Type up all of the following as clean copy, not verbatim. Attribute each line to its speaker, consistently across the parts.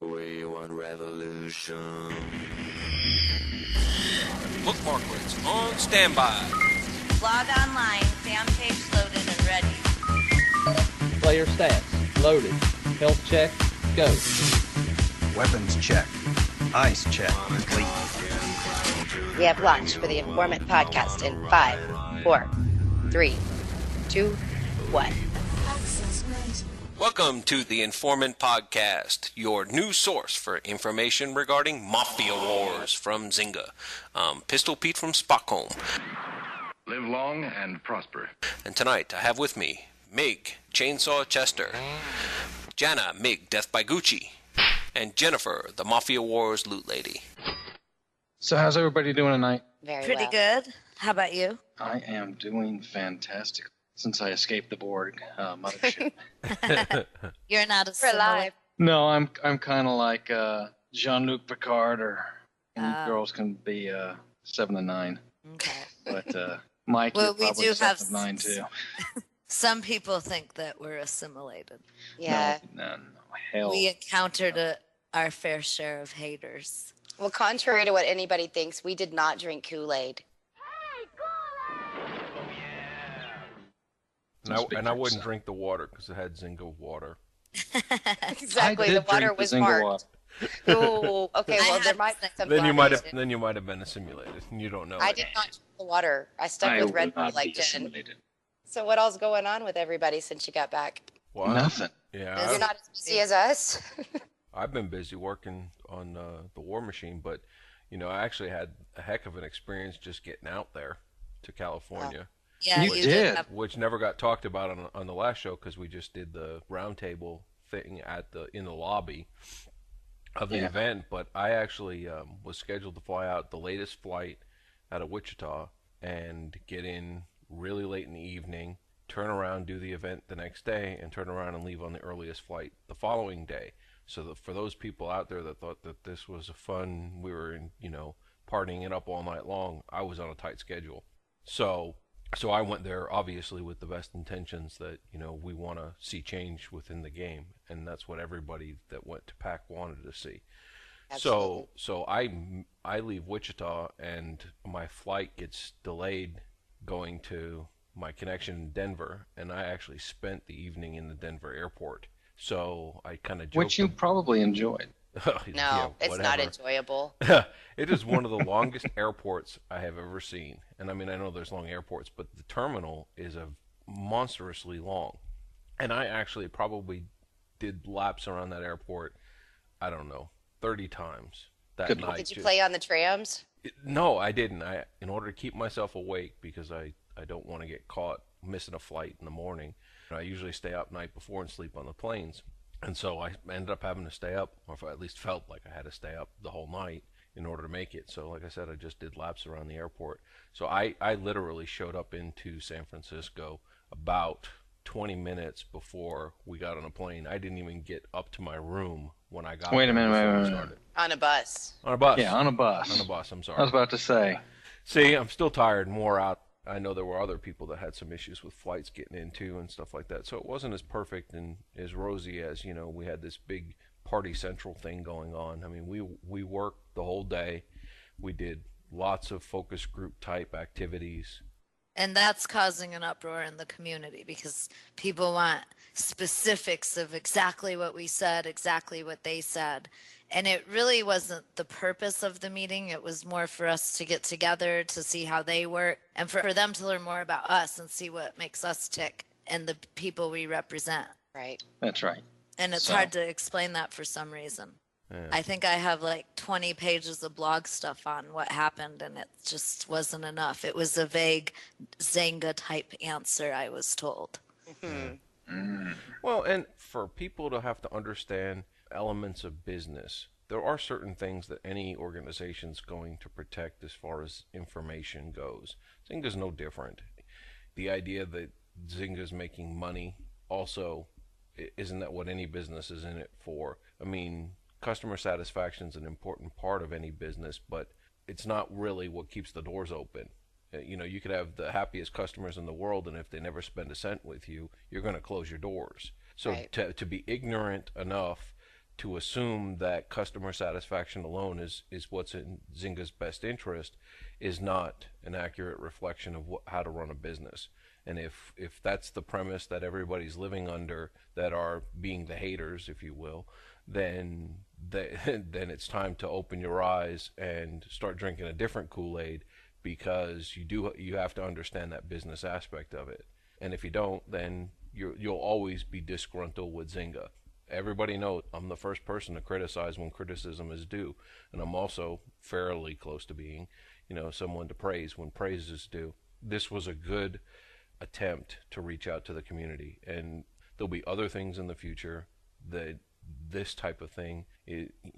Speaker 1: We want revolution.
Speaker 2: Bookmark words on standby.
Speaker 3: Log online, fan page loaded and ready.
Speaker 4: Player stats, loaded. Health check, go.
Speaker 5: Weapons check. Eyes check, complete.
Speaker 6: We have launched for the Informant podcast in 5, 4, 3, 2, 1.
Speaker 2: Welcome to the Informant Podcast, your new source for information regarding Mafia wars from Zynga. Pistol Pete from Stockholm.
Speaker 7: Live long and prosper.
Speaker 2: And tonight I have with me Mig, Chainsaw Chester, Jana, Mig, Death by Gucci, and Jennifer, the Mafia Wars Loot Lady.
Speaker 8: So how's everybody doing tonight?
Speaker 3: Pretty good. How about you?
Speaker 8: I am doing fantastic since I escaped the Borg mothership.
Speaker 3: You're not a
Speaker 6: We're alive.
Speaker 8: No, I'm kind of like Jean-Luc Picard, or girls can be 7 and 9.
Speaker 3: Okay.
Speaker 8: But Mike,
Speaker 3: Well,
Speaker 8: you're
Speaker 3: we
Speaker 8: probably
Speaker 3: do
Speaker 8: 7
Speaker 3: have
Speaker 8: and 9 too.
Speaker 3: Some people think that we're assimilated.
Speaker 6: Yeah.
Speaker 8: No, hell.
Speaker 3: We encountered our fair share of haters.
Speaker 6: Well, contrary to what anybody thinks, we did not drink Kool-Aid.
Speaker 9: And I wouldn't drink the water because it had Zynga water.
Speaker 6: Exactly.
Speaker 8: I
Speaker 6: The
Speaker 8: did
Speaker 6: water
Speaker 8: drink the
Speaker 6: was
Speaker 8: Zynga
Speaker 6: marked.
Speaker 8: water.
Speaker 6: Ooh, okay,
Speaker 3: I
Speaker 6: well, there
Speaker 3: had
Speaker 6: might be some
Speaker 9: Then you
Speaker 6: collaboration.
Speaker 9: might have been assimilated, and you don't know.
Speaker 6: I
Speaker 9: it.
Speaker 6: did not drink the water. I stuck
Speaker 8: I
Speaker 6: with Red
Speaker 8: would
Speaker 6: Bull
Speaker 8: not
Speaker 6: like
Speaker 8: be
Speaker 6: Jen.
Speaker 8: assimilated.
Speaker 6: So what all's going on with everybody since you got back?
Speaker 9: Wow.
Speaker 8: Nothing.
Speaker 9: Yeah,
Speaker 6: You're not as busy as us?
Speaker 9: I've been busy working on the War Machine, but I actually had a heck of an experience just getting out there to California,
Speaker 3: Yeah,
Speaker 8: You did.
Speaker 3: have-
Speaker 9: which never got talked about on the last show because we just did the roundtable thing in the lobby of the
Speaker 8: Yeah.
Speaker 9: event. But I actually was scheduled to fly out the latest flight out of Wichita and get in really late in the evening, turn around, do the event the next day, and turn around and leave on the earliest flight the following day. So that for those people out there that thought that this was a fun, we were partying it up all night long, I was on a tight schedule. So I went there obviously with the best intentions that we want to see change within the game, and that's what everybody that went to PAC wanted to see.
Speaker 6: Absolutely.
Speaker 9: So I leave Wichita and my flight gets delayed going to my connection in Denver, and I actually spent the evening in the Denver airport. So I kind of joked.
Speaker 8: Which you probably enjoyed.
Speaker 6: No, it's not enjoyable.
Speaker 9: It is one of the longest airports I have ever seen. And I mean, I know there's long airports, but the terminal is monstrously long. And I actually probably did laps around that airport, I don't know, 30 times that
Speaker 8: Good
Speaker 9: night.
Speaker 6: Did you play on the trams?
Speaker 9: No, I didn't. In order to keep myself awake, because I don't want to get caught missing a flight in the morning, I usually stay up night before and sleep on the planes. And so I ended up having to stay up, or at least felt like I had to stay up the whole night in order to make it. So like I said, I just did laps around the airport. So I literally showed up into San Francisco about 20 minutes before we got on a plane. I didn't even get up to my room when I got
Speaker 8: Wait a
Speaker 9: there
Speaker 8: minute,
Speaker 9: before
Speaker 8: wait,
Speaker 9: we
Speaker 8: wait, wait.
Speaker 9: started.
Speaker 6: On a bus.
Speaker 9: On a bus.
Speaker 8: Yeah, on a bus.
Speaker 9: On a bus, I'm
Speaker 8: I was
Speaker 9: sorry.
Speaker 8: about to say.
Speaker 9: See, I'm still tired and wore out. I know there were other people that had some issues with flights getting into and stuff like that. So it wasn't as perfect and as rosy as, we had this big Party Central thing going on. I mean, we worked the whole day. We did lots of focus group type activities.
Speaker 3: And that's causing an uproar in the community because people want specifics of exactly what we said, exactly what they said. And it really wasn't the purpose of the meeting. It was more for us to get together to see how they work and for them to learn more about us and see what makes us tick and the people we represent.
Speaker 6: Right.
Speaker 8: That's right.
Speaker 3: And it's
Speaker 8: So-
Speaker 3: hard to explain that for some reason.
Speaker 9: Yeah.
Speaker 3: I think I have like 20 pages of blog stuff on what happened, and it just wasn't enough. It was a vague Zynga type answer, I was told.
Speaker 9: Well, and for people to have to understand elements of business, there are certain things that any organization's going to protect as far as information goes. Zynga's no different. The idea that Zynga's making money also, isn't that what any business is in it for? I mean, customer satisfaction is an important part of any business, but it's not really what keeps the doors open. You could have the happiest customers in the world, and if they never spend a cent with you, you're going to close your doors. So
Speaker 6: Right.
Speaker 9: to be ignorant enough to assume that customer satisfaction alone is what's in Zynga's best interest is not an accurate reflection of how to run a business. And if that's the premise that everybody's living under, that are being the haters, if you will, then then it's time to open your eyes and start drinking a different Kool-Aid, because you have to understand that business aspect of it. And if you don't, then you'll always be disgruntled with Zynga. Everybody knows I'm the first person to criticize when criticism is due, and I'm also fairly close to being, someone to praise when praise is due. This was a good attempt to reach out to the community, and there'll be other things in the future that this type of thing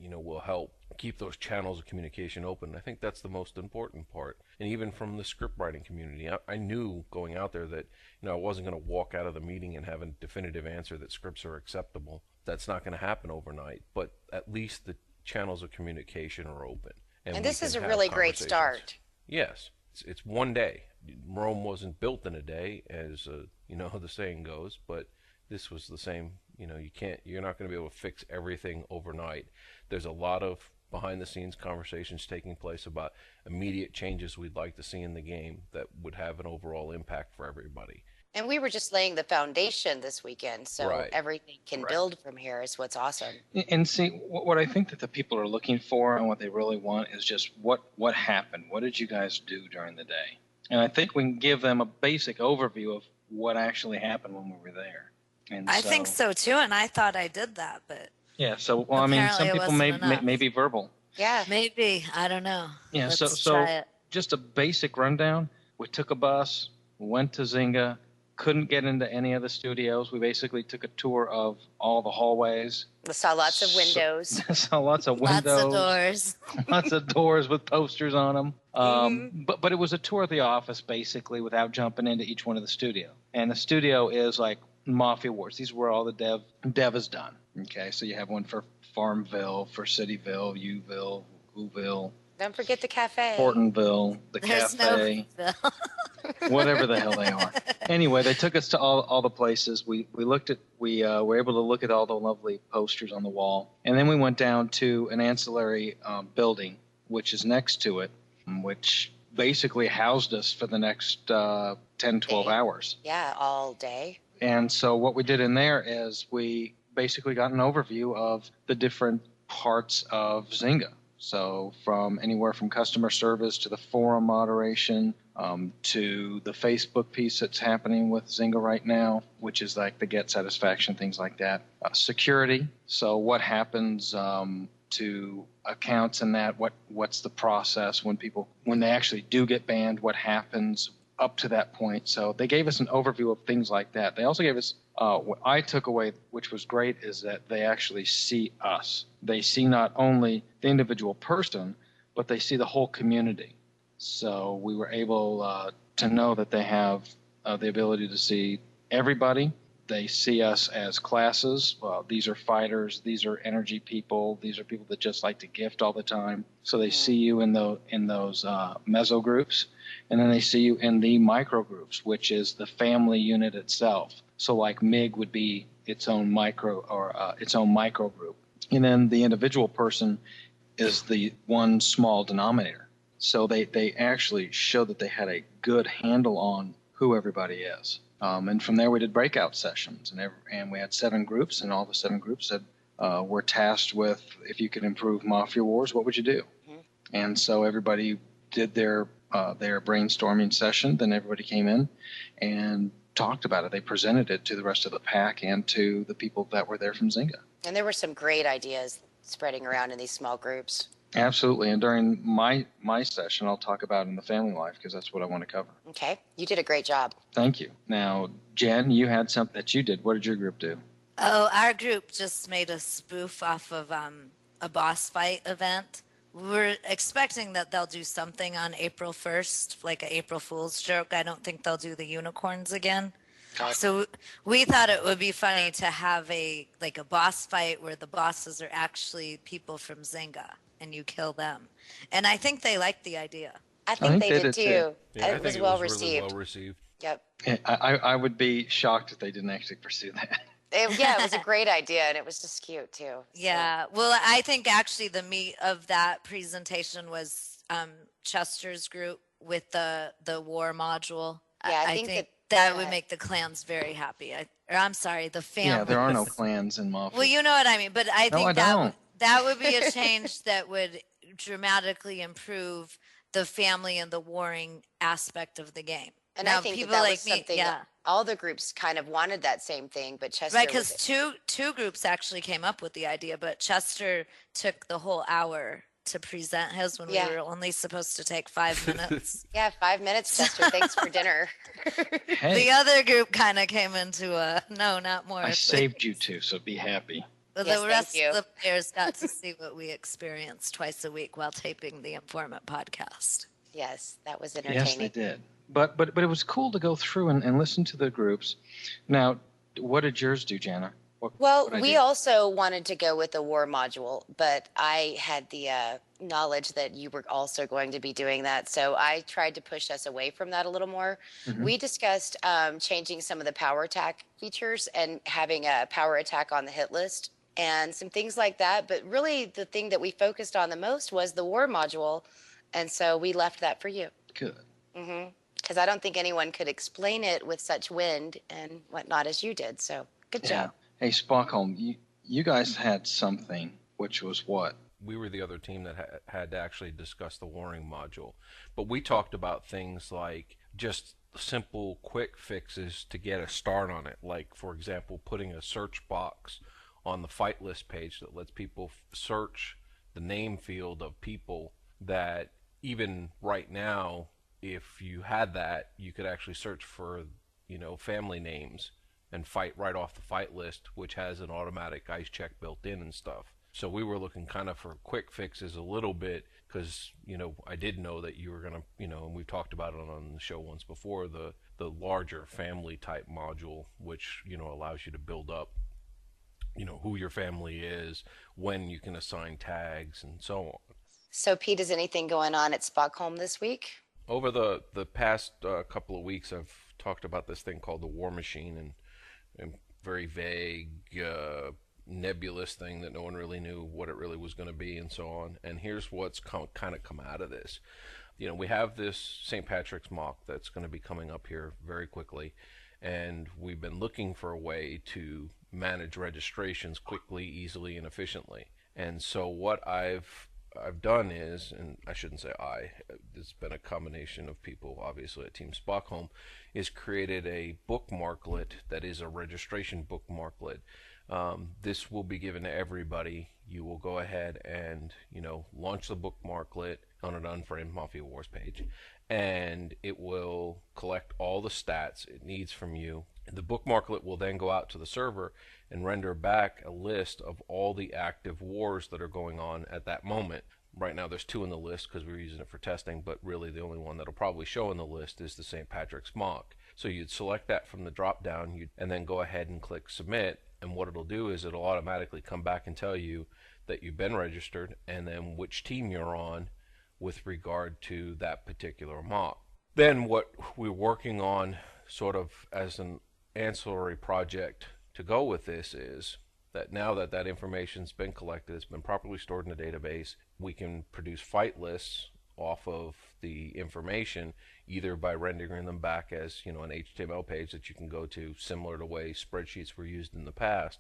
Speaker 9: will help keep those channels of communication open. I think that's the most important part. And even from the script writing community, I knew going out there that I wasn't going to walk out of the meeting and have a definitive answer that scripts are acceptable. That's not going to happen overnight, but at least the channels of communication are open.
Speaker 6: And this is a really great start.
Speaker 9: Yes, it's one day. Rome wasn't built in a day, as the saying goes, but this was the same. You're not going to be able to fix everything overnight. There's a lot of behind the scenes conversations taking place about immediate changes we'd like to see in the game that would have an overall impact for everybody.
Speaker 6: And we were just laying the foundation this weekend, so everything can build from here is what's awesome.
Speaker 8: And see, what I think that the people are looking for and what they really want is just what happened. What did you guys do during the day? And I think we can give them a basic overview of what actually happened when we were there. And
Speaker 3: I think so too, and I thought I did that, but
Speaker 8: yeah. So I mean, some people may be verbal.
Speaker 6: Yeah,
Speaker 3: maybe, I don't know.
Speaker 8: Yeah.
Speaker 3: Let's
Speaker 8: so
Speaker 3: try it.
Speaker 8: Just a basic rundown. We took a bus, went to Zynga. Couldn't get into any of the studios. We basically took a tour of all the hallways.
Speaker 6: We saw lots of windows.
Speaker 8: Saw lots of windows.
Speaker 3: Lots of doors.
Speaker 8: Lots of doors with posters on them. But it was a tour of the office, basically, without jumping into each one of the studio. And the studio is like Mafia Wars. These are where all the dev is done. Okay, so you have one for Farmville, for Cityville, Uville, Whoville.
Speaker 6: Don't forget the cafe.
Speaker 8: Hortonville, the cafe. Whatever the hell they are. Anyway, they took us to all the places. We were able to look at all the lovely posters on the wall. And then we went down to an ancillary building, which is next to it, which basically housed us for the next 10, 12 hours.
Speaker 6: Yeah, all day.
Speaker 8: And so what we did in there is we basically got an overview of the different parts of Zynga. So from anywhere from customer service to the forum moderation, to the Facebook piece that's happening with Zynga right now, which is like the get satisfaction, things like that. Security. So what happens to accounts and that? What's the process when they actually do get banned? What happens up to that point? So they gave us an overview of things like that. They also gave us what I took away, which was great, is that they actually see us. They see not only the individual person, but they see the whole community. So we were able to know that they have the ability to see everybody. They see us as classes. Well, these are fighters. These are energy people. These are people that just like to gift all the time. So they see you in those meso groups, and then they see you in the micro groups, which is the family unit itself. So like MIG would be its own micro group, and then the individual person is the one small denominator. So they actually showed that they had a good handle on who everybody is. And from there we did breakout sessions, and we had 7 groups, and all the 7 groups said were tasked with, if you could improve Mafia Wars, what would you do? Mm-hmm. And so everybody did their brainstorming session. Then everybody came in and talked about it. They presented it to the rest of the PAC and to the people that were there from Zynga.
Speaker 6: And there were some great ideas spreading around in these small groups.
Speaker 8: Absolutely. And during my session, I'll talk about in the family life, because that's what I want to cover.
Speaker 6: Okay. You did a great job.
Speaker 8: Thank you. Now, Jen, you had something that you did. What did your group do?
Speaker 3: Oh, our group just made a spoof off of a boss fight event. We're expecting that they'll do something on April 1st, like an April Fool's joke. I don't think they'll do the unicorns again. So we thought it would be funny to have a boss fight where the bosses are actually people from Zynga and you kill them. And I think they liked the idea.
Speaker 6: I think they did too.
Speaker 9: Yeah,
Speaker 6: it was well received.
Speaker 9: Really well received.
Speaker 6: Yep.
Speaker 8: I would be shocked if they didn't actually pursue that.
Speaker 6: Yeah, it was a great idea, and it was just cute too. So.
Speaker 3: Yeah. Well, I think actually the meat of that presentation was Chester's group with the war module.
Speaker 6: Yeah,
Speaker 3: I think that would make the clans very happy. I'm sorry, the families.
Speaker 8: Yeah, there are no clans in Mafia.
Speaker 3: Well, you know what I mean, but I think
Speaker 8: don't.
Speaker 3: that would be a change that would dramatically improve the family and the warring aspect of the game.
Speaker 6: And
Speaker 3: now,
Speaker 6: I think
Speaker 3: people
Speaker 6: that
Speaker 3: like
Speaker 6: was
Speaker 3: me,
Speaker 6: something
Speaker 3: yeah.
Speaker 6: all the groups kind of wanted that same thing, but Chester
Speaker 3: Right, because two groups actually came up with the idea, but Chester took the whole hour to present his when we were only supposed to take 5 minutes.
Speaker 6: Yeah, 5 minutes, Chester. Thanks for dinner.
Speaker 8: Hey,
Speaker 3: The other group kind of came into a no, not more.
Speaker 8: I saved you two, so be happy.
Speaker 3: But
Speaker 6: Yes,
Speaker 3: the rest
Speaker 6: thank you.
Speaker 3: of the players got to see what we experienced twice a week while taping the Informant podcast.
Speaker 6: Yes, that was entertaining.
Speaker 8: Yes, they did. But it was cool to go through and listen to the groups. Now, what did yours do, Jana?
Speaker 6: Well, we also wanted to go with the war module, but I had the knowledge that you were also going to be doing that. So I tried to push us away from that a little more.
Speaker 8: Mm-hmm.
Speaker 6: We discussed changing some of the power attack features and having a power attack on the hit list and some things like that. But really, the thing that we focused on the most was the war module. And so we left that for you.
Speaker 8: Good.
Speaker 6: Mm-hmm. Because I don't think anyone could explain it with such wind and whatnot as you did. So good job.
Speaker 8: Hey, Spockholm, you guys had something, which was what?
Speaker 9: We were the other team that had to actually discuss the warring module. But we talked about things like just simple, quick fixes to get a start on it. Like, for example, putting a search box on the fight list page that lets people search the name field of people that even right now, if you had that, you could actually search for, family names and fight right off the fight list, which has an automatic ice check built in and stuff. So we were looking kind of for quick fixes a little bit because, I did know that you were going to, and we've talked about it on the show once before, the larger family type module, which, allows you to build up, who your family is, when you can assign tags and so on.
Speaker 6: So, Pete, is anything going on at Stockholm this week?
Speaker 9: Over the past couple of weeks, I've talked about this thing called the War Machine, and very vague, nebulous thing that no one really knew what it really was going to be and so on. And here's what's kind of come out of this. We have this St. Patrick's mock that's going to be coming up here very quickly, and we've been looking for a way to manage registrations quickly, easily, and efficiently. And so what I've done is, and I shouldn't say it's been a combination of people obviously at Team Spockholm, is created a bookmarklet that is a registration bookmarklet. This will be given to everybody. You will go ahead and launch the bookmarklet on an Unframed Mafia Wars page, and it will collect all the stats it needs from you. The bookmarklet will then go out to the server and render back a list of all the active wars that are going on at that moment. Right now there's 2 in the list because we're using it for testing, but really the only one that'll probably show in the list is the St. Patrick's mock. So you'd select that from the drop down and then go ahead and click submit, and what it'll do is it'll automatically come back and tell you that you've been registered and then which team you're on with regard to that particular mock. Then what we're working on sort of as an ancillary project to go with this is that now that that information's been collected, it's been properly stored in a database, we can produce fight lists off of the information, either by rendering them back as an HTML page that you can go to, similar to the way spreadsheets were used in the past.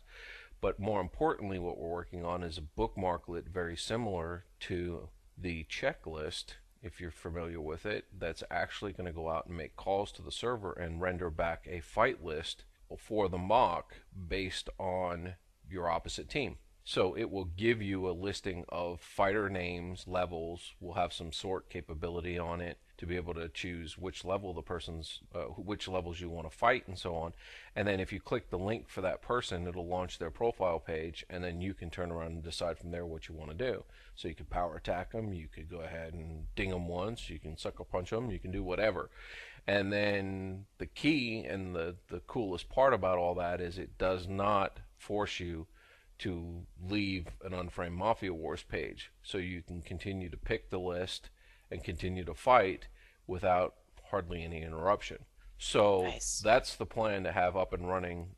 Speaker 9: But more importantly, what we're working on is a bookmarklet very similar to the checklist, if you're familiar with it, that's actually going to go out and make calls to the server and render back a fight list for the mock based on your opposite team. So it will give you a listing of fighter names, levels. We'll have some sort capability on it to be able to choose which level the person's, which levels you want to fight and so on. And then if you click the link for that person, it'll launch their profile page, and then you can turn around and decide from there what you want to do. So you could power attack them, you could go ahead and ding them once, you can sucker punch them, you can do whatever. And then the key and the coolest part about all that is it does not force you to leave an Unframed Mafia Wars page. So you can continue to pick the list and continue to fight without hardly any interruption. So nice. That's the plan to have up and running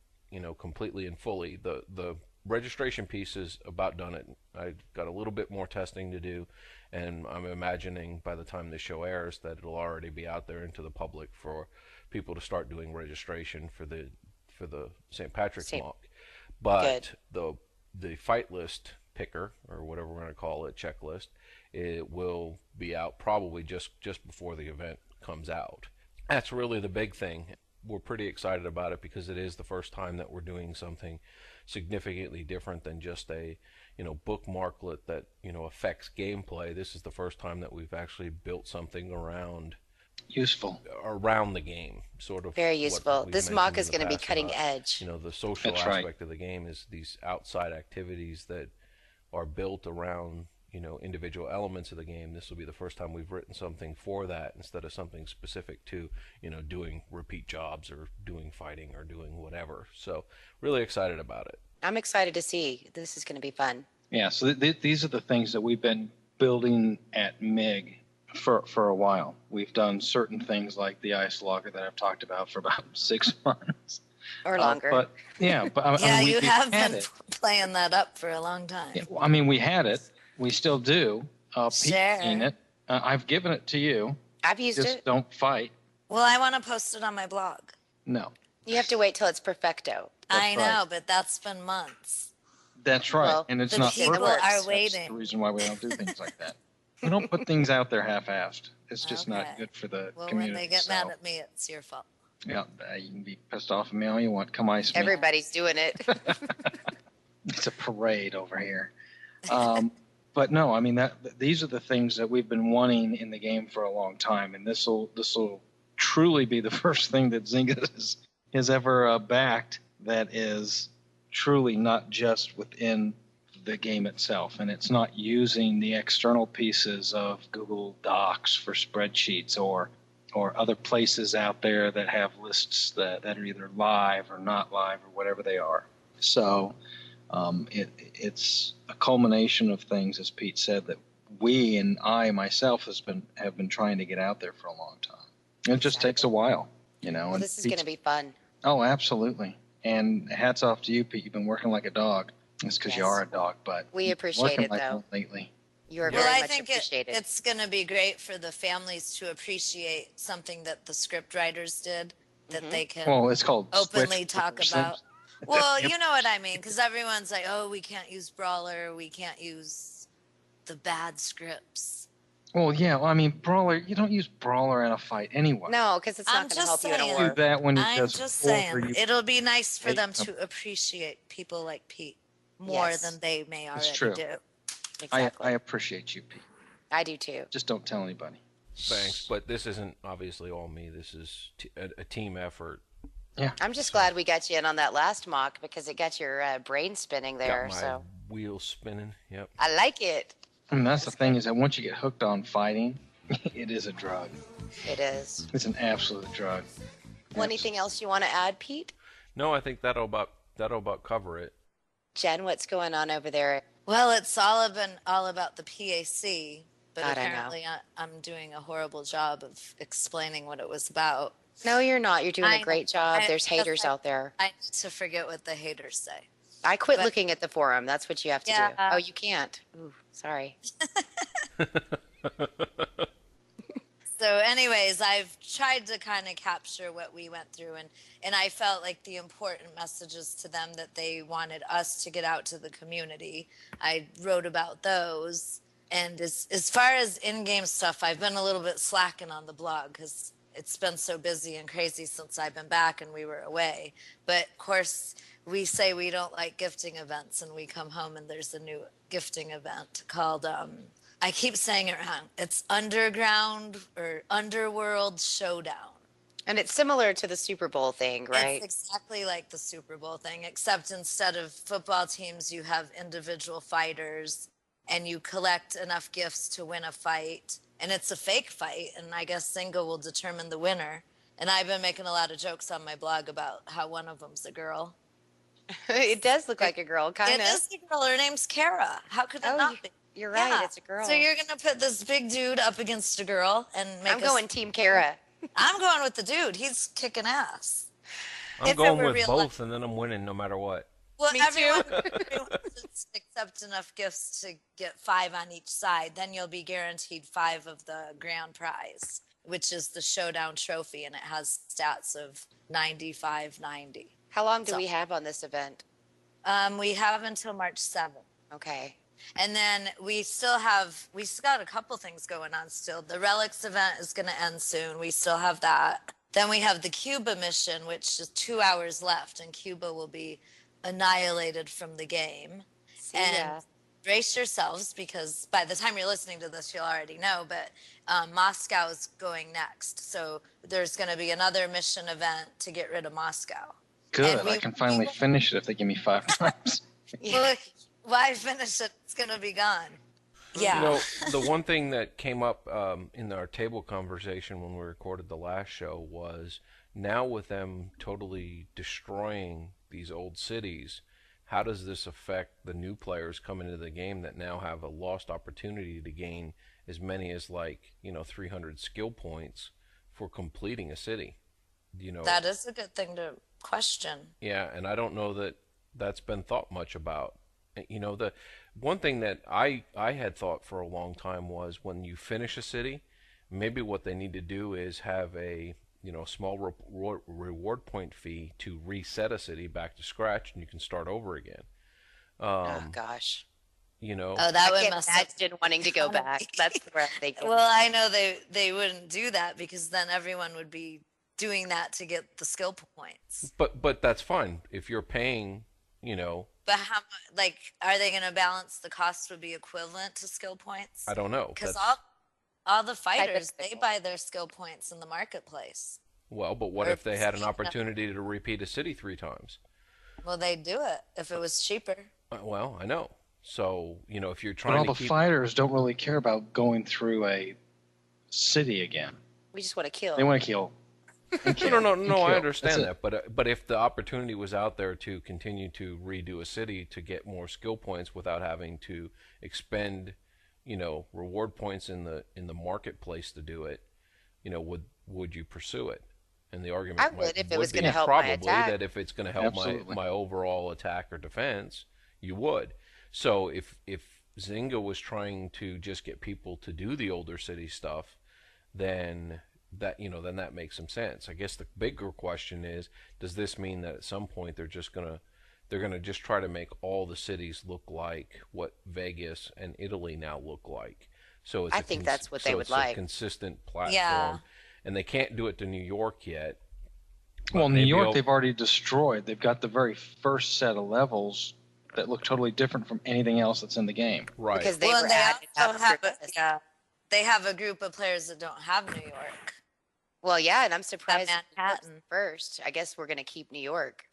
Speaker 9: completely and fully. The registration piece is about done. I've got a little bit more testing to do, and I'm imagining by the time the show airs that it'll already be out there into the public for people to start doing registration for the St. Patrick's mock. But the fight list picker, or whatever we're going to call it, checklist, it will be out probably just before the event comes out. That's really the big thing. We're pretty excited about it because it is the first time that we're doing something significantly different than just a bookmarklet that affects gameplay. This is the first time that we've actually built something around the game, sort of
Speaker 6: very useful. This mock is going to be cutting edge.
Speaker 9: The social aspect of the game is these outside activities that are built around individual elements of the game. This will be the first time we've written something for that instead of something specific to doing repeat jobs or doing fighting or doing whatever. So really excited about it.
Speaker 6: I'm excited to see. This is going to be fun.
Speaker 8: Yeah, so these are the things that we've been building at MIG for a while. We've done certain things like the ice logger that I've talked about for about 6 months.
Speaker 6: Or longer.
Speaker 8: But
Speaker 3: yeah, you have been playing that up for a long time.
Speaker 8: Yeah, I mean, we had it. We still do. Pete's seen it. I've given it to you.
Speaker 6: I've used it.
Speaker 8: Just don't fight.
Speaker 3: Well, I want to post it on my blog.
Speaker 8: No.
Speaker 6: You have to wait till it's perfecto.
Speaker 3: I know, but that's been months.
Speaker 8: That's right.
Speaker 6: Well,
Speaker 8: and it's
Speaker 3: the
Speaker 8: not
Speaker 3: people
Speaker 8: perfect.
Speaker 3: are waiting.
Speaker 8: That's the reason why we don't do things like that. We don't put things out there half-assed. It's just not good for the community.
Speaker 3: Well, when they get mad at me, it's your fault.
Speaker 8: Yeah, you can be pissed off at me all you want. Come ice me.
Speaker 6: Everybody's doing it.
Speaker 8: It's a parade over here. But no, I mean these are the things that we've been wanting in the game for a long time, and this will truly be the first thing that Zynga has ever backed that is truly not just within the game itself, and it's not using the external pieces of Google Docs for spreadsheets or other places out there that have lists that are either live or not live or whatever they are. So it's a culmination of things, as Pete said, that we and I myself have been trying to get out there for a long time. It just takes a while,
Speaker 6: Well,
Speaker 8: and
Speaker 6: this is going to be fun.
Speaker 8: Oh, absolutely. And hats off to you, Pete. You've been working like a dog. It's because you are a dog, but
Speaker 6: we appreciate it,
Speaker 8: like
Speaker 6: though.
Speaker 8: Lately.
Speaker 6: You are very much
Speaker 3: appreciated.
Speaker 6: appreciated.
Speaker 3: It's going to be great for the families to appreciate something that the script writers did that they can
Speaker 8: it's called
Speaker 3: openly
Speaker 8: Switch
Speaker 3: talk
Speaker 8: Person.
Speaker 3: about. Well, you know what I mean, because everyone's like, oh, we can't use Brawler, we can't use the bad scripts.
Speaker 8: Well, yeah. Well, I mean, Brawler, you don't use Brawler in a fight anyway.
Speaker 6: No, because it's not going to help you in a war.
Speaker 8: Do that when
Speaker 3: I'm just saying, it'll be nice for them to appreciate people like Pete more than they may already do.
Speaker 6: Exactly.
Speaker 8: I appreciate you, Pete.
Speaker 6: I do too.
Speaker 8: Just don't tell anybody.
Speaker 9: Thanks, but this isn't obviously all me. This is a team effort.
Speaker 8: Yeah.
Speaker 6: I'm just glad we got you in on that last mock because it got your brain spinning there.
Speaker 9: Got my wheels spinning. Yep.
Speaker 6: I like it.
Speaker 8: And that's the thing is that once you get hooked on fighting, it is a drug.
Speaker 6: It is.
Speaker 8: It's an absolute drug.
Speaker 6: Well, anything else you want to add, Pete?
Speaker 9: No, I think that'll about cover it.
Speaker 6: Jen, what's going on over there?
Speaker 3: Well, it's all about the PAC, but
Speaker 6: God,
Speaker 3: apparently I'm doing a horrible job of explaining what it was about.
Speaker 6: No, you're not. You're doing a great job. There's haters out there.
Speaker 3: I need to forget what the haters say.
Speaker 6: I quit looking at the forum. That's what you have to do. Oh, you can't. Ooh, sorry.
Speaker 3: So anyways, I've tried to kind of capture what we went through, and I felt like the important messages to them that they wanted us to get out to the community. I wrote about those. And as far as in-game stuff, I've been a little bit slacking on the blog because it's been so busy and crazy since I've been back and we were away. But of course, we say we don't like gifting events, and we come home and there's a new gifting event called, I keep saying it wrong, it's Underground or Underworld Showdown.
Speaker 6: And it's similar to the Super Bowl thing, right?
Speaker 3: It's exactly like the Super Bowl thing, except instead of football teams, you have individual fighters, and you collect enough gifts to win a fight. And it's a fake fight, and I guess Zynga will determine the winner. And I've been making a lot of jokes on my blog about how one of them's a girl.
Speaker 6: It does look like a girl, kind of.
Speaker 3: It is a girl. Her name's Kara. How could it not be?
Speaker 6: You're right.
Speaker 3: Yeah.
Speaker 6: It's a girl.
Speaker 3: So you're going to put this big dude up against a girl and make
Speaker 6: I'm going Team Kara.
Speaker 3: I'm going with the dude. He's kicking ass.
Speaker 9: I'm
Speaker 3: If it
Speaker 9: going
Speaker 3: were
Speaker 9: with
Speaker 3: real
Speaker 9: both, and then I'm winning no matter what.
Speaker 3: Well,
Speaker 6: Me
Speaker 3: everyone
Speaker 6: too.
Speaker 3: should accept enough gifts to get 5 on each side. Then you'll be guaranteed 5 of the grand prize, which is the showdown trophy, and it has stats of 95, 90.
Speaker 6: How long do
Speaker 3: So-
Speaker 6: we have on this event?
Speaker 3: We have until March 7th.
Speaker 6: Okay.
Speaker 3: And then we still got a couple things going on still. The Relics event is going to end soon. We still have that. Then we have the Cuba mission, which is 2 hours left, and Cuba will be annihilated from the game.
Speaker 6: See
Speaker 3: And
Speaker 6: ya.
Speaker 3: brace yourselves, because by the time you're listening to this, you'll already know, but Moscow is going next. So there's going to be another mission event to get rid of Moscow.
Speaker 8: Good.
Speaker 3: And
Speaker 8: I can finally finish it if they give me 5 times.
Speaker 3: Well, why finish it? It's going to be gone. Yeah.
Speaker 9: You know, the one thing that came up in our table conversation when we recorded the last show was now with them totally destroying these old cities, how does this affect the new players coming into the game that now have a lost opportunity to gain as many as 300 skill points for completing a city?
Speaker 3: That is a good thing to question.
Speaker 9: Yeah, and I don't know that that's been thought much about. The one thing that I had thought for a long time was when you finish a city, maybe what they need to do is have a small reward point fee to reset a city back to scratch, and you can start over again.
Speaker 6: Oh gosh.
Speaker 3: Oh, that would
Speaker 6: I
Speaker 3: mess
Speaker 6: can't
Speaker 3: up.
Speaker 6: imagine wanting to go back. That's where I'm thinking.
Speaker 3: Well, I know they wouldn't do that, because then everyone would be doing that to get the skill points.
Speaker 9: But that's fine if you're paying.
Speaker 3: But how are they going to balance the cost would be equivalent to skill points?
Speaker 9: I don't know.
Speaker 3: Because all the fighters, they buy their skill points in the marketplace.
Speaker 9: Well, but what if they had an opportunity to repeat a city 3 times?
Speaker 3: Well, they'd do it if it was cheaper.
Speaker 9: Well, I know. So, if you're
Speaker 8: But
Speaker 9: trying
Speaker 8: all
Speaker 9: to
Speaker 8: the
Speaker 9: keep...
Speaker 8: fighters don't really care about going through a city again.
Speaker 6: We just want to kill.
Speaker 8: They want to kill.
Speaker 9: No, I understand that. But if the opportunity was out there to continue to redo a city to get more skill points without having to expend, reward points in the marketplace to do it, would you pursue it? And the argument
Speaker 6: I would if it was going to help
Speaker 9: probably
Speaker 6: my attack.
Speaker 9: that if it's going to help my overall attack or defense, you would. So if Zynga was trying to just get people to do the older city stuff, then that makes some sense. I guess the bigger question is, does this mean that at some point they're gonna just try to make all the cities look like what Vegas and Italy now look like? So it's
Speaker 6: I think that's what they would like.
Speaker 9: A consistent platform,
Speaker 3: Yeah.
Speaker 9: And they can't do it to New York yet.
Speaker 8: Well, New York, they've already destroyed. They've got the very first set of levels that look totally different from anything else that's in the game.
Speaker 9: Right.
Speaker 6: Because they
Speaker 3: Well,
Speaker 6: were
Speaker 3: and they
Speaker 6: added
Speaker 3: also have
Speaker 6: after-
Speaker 3: they have a group of players that don't have New York.
Speaker 6: Well, yeah, and I'm surprised
Speaker 3: Manhattan.
Speaker 6: first. I guess we're going to keep New York.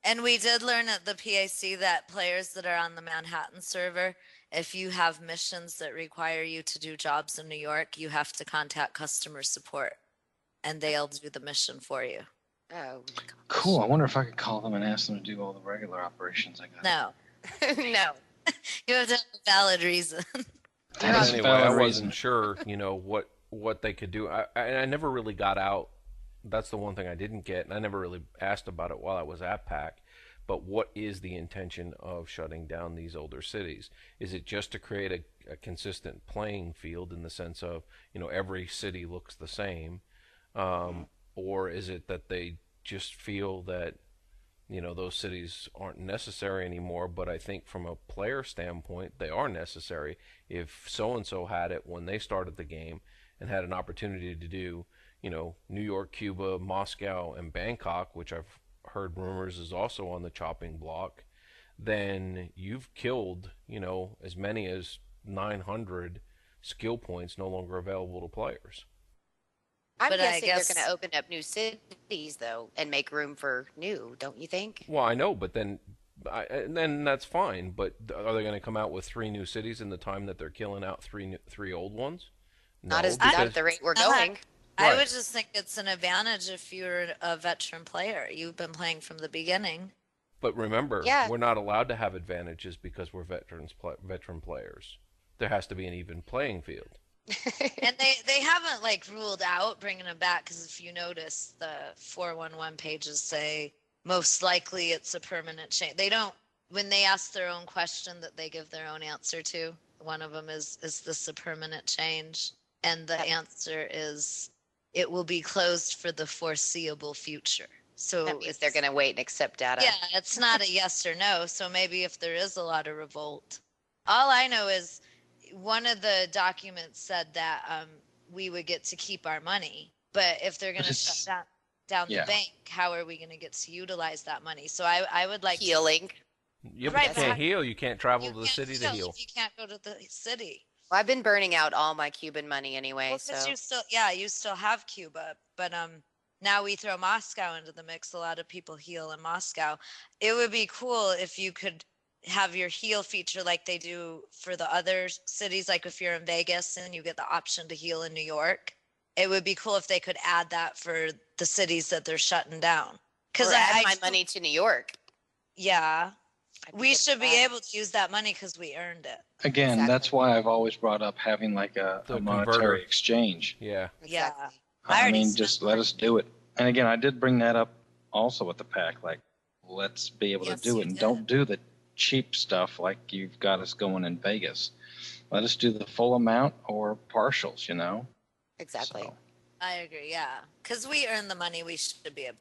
Speaker 3: And we did learn at the PAC that players that are on the Manhattan server, if you have missions that require you to do jobs in New York, you have to contact customer support, and they'll do the mission for you.
Speaker 6: Oh,
Speaker 8: Cool. I wonder if I could call them and ask them to do all the regular operations I got.
Speaker 3: No,
Speaker 6: no.
Speaker 3: you have to have a valid reason.
Speaker 8: That is a
Speaker 9: Anyway, I
Speaker 8: valid
Speaker 9: wasn't
Speaker 8: reason.
Speaker 9: sure, what they could do. I never really got out. That's the one thing I didn't get, and I never really asked about it while I was at PAC. But what is the intention of shutting down these older cities? Is it just to create a consistent playing field in the sense of, every city looks the same? Or is it that they just feel that, those cities aren't necessary anymore? But I think from a player standpoint, they are necessary. If so-and-so had it when they started the game and had an opportunity to do, New York, Cuba, Moscow, and Bangkok, which I've heard rumors is also on the chopping block, then you've killed, as many as 900 skill points no longer available to players.
Speaker 6: I'm
Speaker 3: But I
Speaker 6: guessing
Speaker 3: guess-
Speaker 6: they're going to open up new cities, though, and make room for new, don't you think?
Speaker 9: Well, I know, but then that's fine. But are they going to come out with 3 new cities in the time that they're killing out three old ones? No,
Speaker 6: Not at the rate we're
Speaker 3: Uh-huh.
Speaker 6: going.
Speaker 3: I
Speaker 9: Right.
Speaker 3: would just think it's an advantage if you're a veteran player. You've been playing from the beginning.
Speaker 9: But remember,
Speaker 6: Yeah.
Speaker 9: we're not allowed to have advantages because we're veteran players. There has to be an even playing field.
Speaker 3: And they haven't ruled out bringing them back, because if you notice, the 411 pages say most likely it's a permanent change. They don't, when they ask their own question that they give their own answer to, one of them is this a permanent change? And the answer is, it will be closed for the foreseeable future. So
Speaker 6: That means they're going to wait and accept data.
Speaker 3: Yeah, it's not a yes or no. So maybe if there is a lot of revolt, all I know is one of the documents said that we would get to keep our money, but if they're going to shut down the bank, how are we going to get to utilize that money? So I would like
Speaker 6: healing.
Speaker 9: You can't heal. You can't travel to the city to heal.
Speaker 3: You can't go to the city.
Speaker 6: Well, I've been burning out all my Cuban money anyway.
Speaker 3: Well,
Speaker 6: so
Speaker 3: you still have Cuba, but now we throw Moscow into the mix. A lot of people heal in Moscow. It would be cool if you could have your heal feature like they do for the other cities. Like if you're in Vegas and you get the option to heal in New York, it would be cool if they could add that for the cities that they're shutting down.
Speaker 6: Because I add my money to New York.
Speaker 3: Yeah. We should be able to use that money because we earned it.
Speaker 8: Again, that's why I've always brought up having like a monetary exchange.
Speaker 9: Yeah.
Speaker 3: Yeah.
Speaker 8: I mean, just let us do it. And again, I did bring that up also with the PAC. Like, let's be able to do it. And don't do the cheap stuff like you've got us going in Vegas. Let us do the full amount or partials, you know?
Speaker 6: Exactly.
Speaker 8: So.
Speaker 3: I agree, yeah. Because we earn the money, we should be able.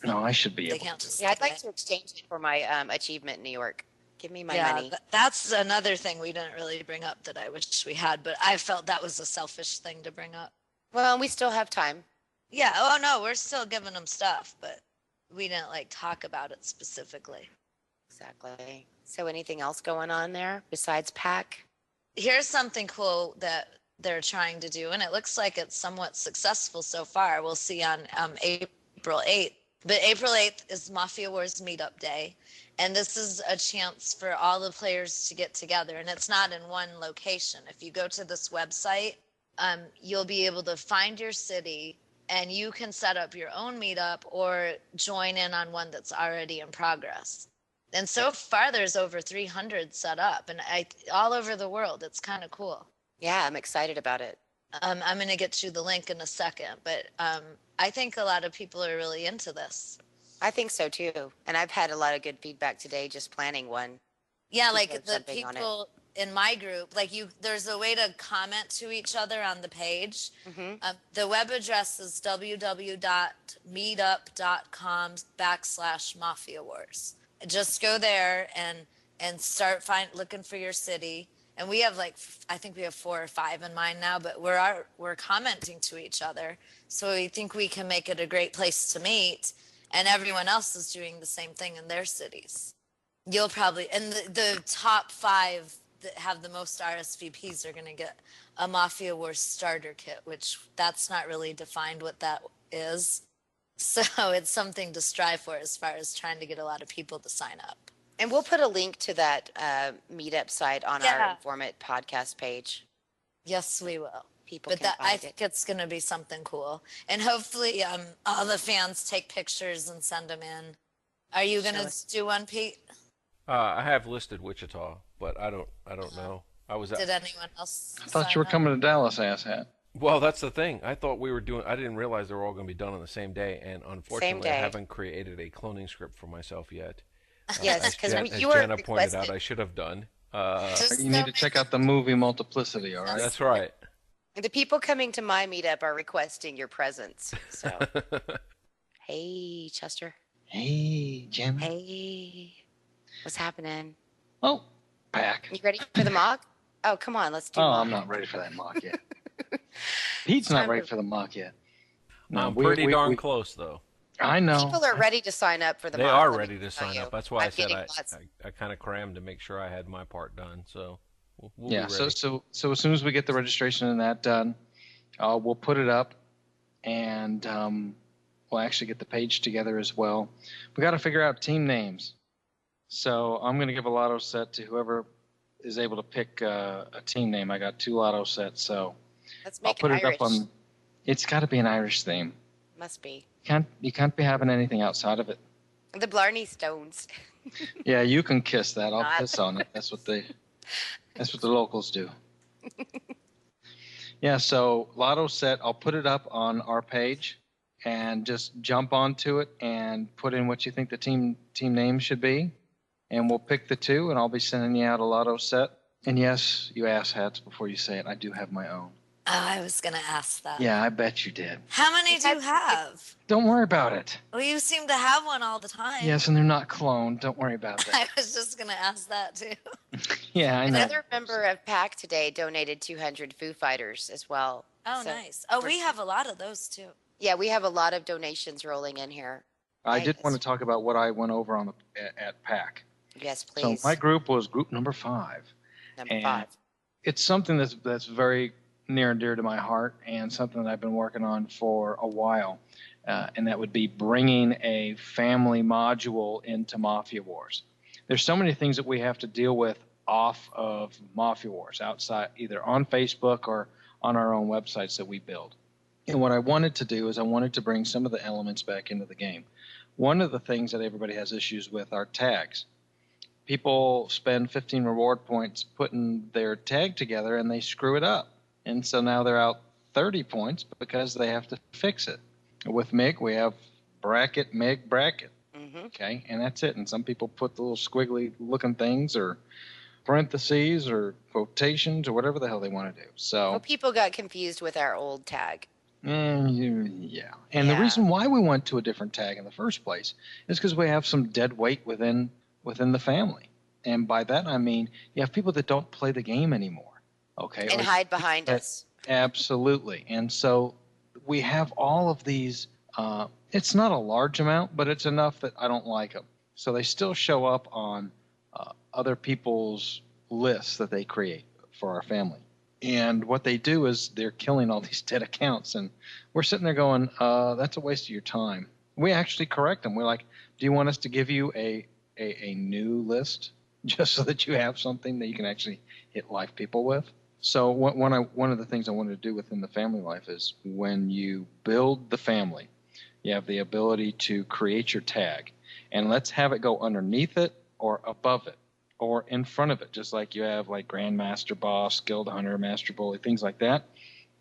Speaker 8: No, I should be able
Speaker 3: to.
Speaker 6: Yeah, I'd like to exchange it for my achievement in New York. Give me my money.
Speaker 3: That's another thing we didn't really bring up that I wish we had, but I felt that was a selfish thing to bring up.
Speaker 6: Well, we still have time.
Speaker 3: Yeah, oh no, we're still giving them stuff, but we didn't like talk about it specifically.
Speaker 6: Exactly. So anything else going on there besides PAC?
Speaker 3: Here's something cool that they're trying to do, and it looks like it's somewhat successful so far. We'll see on April 8th. But April 8th is Mafia Wars Meetup Day, and this is a chance for all the players to get together, and it's not in one location. If you go to this website, you'll be able to find your city, and you can set up your own meetup or join in on one that's already in progress. And so far, there's over 300 set up, and all over the world. It's kind of cool.
Speaker 6: Yeah, I'm excited about it.
Speaker 3: I'm going to get you the link in a second, but I think a lot of people are really into this.
Speaker 6: I think so too. And I've had a lot of good feedback today just planning one.
Speaker 3: Yeah, like the people in my group, like there's a way to comment to each other on the page. Mm-hmm. The web address is www.meetup.com/Mafia Wars. Just go there and start looking for your city. And we have I think we have 4 or 5 in mind now, but we're commenting to each other. So we think we can make it a great place to meet, and everyone else is doing the same thing in their cities. You'll probably, and the top 5 that have the most RSVPs are going to get a Mafia Wars starter kit, which that's not really defined what that is. So it's something to strive for as far as trying to get a lot of people to sign up.
Speaker 6: And we'll put a link to that meetup site on our Informant podcast page.
Speaker 3: Yes, we will.
Speaker 6: People
Speaker 3: but
Speaker 6: can find
Speaker 3: I think it's going to be something cool. And hopefully all the fans take pictures and send them in. Are you going to do one, Pete?
Speaker 9: I have listed Wichita, but I don't know.
Speaker 3: Did anyone else?
Speaker 8: I thought you were coming to Dallas, asshat.
Speaker 9: Well, that's the thing. I thought we were doing. I didn't realize they were all going to be done on the same day, and unfortunately, I haven't created a cloning script for myself yet.
Speaker 6: Yes, because you
Speaker 9: were
Speaker 6: were
Speaker 9: Jenna pointed out, I should have done.
Speaker 8: You need to check out the movie Multiplicity. All right.
Speaker 9: That's right.
Speaker 6: The people coming to my meetup are requesting your presence. So, hey, Chester.
Speaker 8: Hey, Jenna.
Speaker 6: Hey, what's happening?
Speaker 8: Oh, PAC.
Speaker 6: You ready for the mock? Oh, come on, let's do.
Speaker 8: Oh, I'm not ready for that mock yet. Pete's not ready for the mock yet.
Speaker 9: No, I'm pretty darn close, thoh.
Speaker 8: I know.
Speaker 6: People are ready to sign up for the mock.
Speaker 9: They are ready to sign up. That's why I said
Speaker 6: I
Speaker 9: kind of crammed to make sure I had my part done. So we'll
Speaker 8: be ready. So as soon as we get the registration and that done, we'll put it up, and we'll actually get the page together as well. We got to figure out team names. So I'm going to give a lotto set to whoever is able to pick a team name. I got 2 lotto sets, so I'll put it up on. It's got to be an Irish theme.
Speaker 6: Must be.
Speaker 8: You can't be having anything outside of it.
Speaker 6: The Blarney Stones.
Speaker 8: Yeah, you can kiss that. I'll piss on it. That's what the locals do. Yeah, so lotto set. I'll put it up on our page, and just jump onto it and put in what you think the team name should be, and we'll pick the two, and I'll be sending you out a lotto set. And yes, you asshats, before you say it, I do have my own.
Speaker 3: Oh, I was going to ask that.
Speaker 8: Yeah, I bet you did.
Speaker 3: How many do you have?
Speaker 8: Don't worry about it.
Speaker 3: Well, you seem to have one all the time.
Speaker 8: Yes, and they're not cloned. Don't worry about that.
Speaker 3: I was just going to ask that too.
Speaker 8: Yeah, I know.
Speaker 6: Another member of PAC today donated 200 Foo Fighters as well.
Speaker 3: Oh,
Speaker 6: So-
Speaker 3: nice. Oh, we have a lot of those too.
Speaker 6: Yeah, we have a lot of donations rolling in here.
Speaker 8: I did
Speaker 6: Nice.
Speaker 8: want to talk about what I went over on at PAC.
Speaker 6: Yes,
Speaker 8: So
Speaker 6: please.
Speaker 8: my group was group number 5.
Speaker 6: Number
Speaker 8: and
Speaker 6: 5.
Speaker 8: It's something that's very near and dear to my heart, and something that I've been working on for a while. And that would be bringing a family module into Mafia Wars. There's so many things that we have to deal with off of Mafia Wars, outside, either on Facebook or on our own websites that we build. And what I wanted to do is I wanted to bring some of the elements back into the game. One of the things that everybody has issues with are tags. People spend 15 reward points putting their tag together, and they screw it up. And so now they're out 30 points because they have to fix it. With MIG, we have bracket, MIG, bracket. Okay, and that's it. And some people put the little squiggly looking things or parentheses or quotations or whatever the hell they want to do. So
Speaker 6: Well, people got confused with our old tag.
Speaker 8: yeah. And the
Speaker 6: Yeah.
Speaker 8: reason why we went to a different tag in the first place is because we have some dead weight within the family. And by that I mean you have people that don't play the game anymore. Okay.
Speaker 6: And
Speaker 8: Or-
Speaker 6: hide behind us.
Speaker 8: Absolutely. And so we have all of these. It's not a large amount, but it's enough that I don't like them. So they still show up on other people's lists that they create for our family. And what they do is they're killing all these dead accounts. And we're sitting there going, that's a waste of your time. We actually correct them. We're like, do you want us to give you a new list just so that you have something that you can actually hit live people with? So one of the things I wanted to do within the family life is when you build the family, you have the ability to create your tag. And let's have it go underneath it or above it or in front of it, just like you have like Grandmaster Boss, Skilled Hunter, Master Bully, things like that.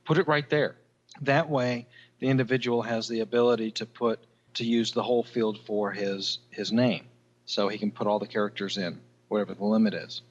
Speaker 8: Put it right there. That way the individual has the ability to use the whole field for his name. So he can put all the characters in, whatever the limit is.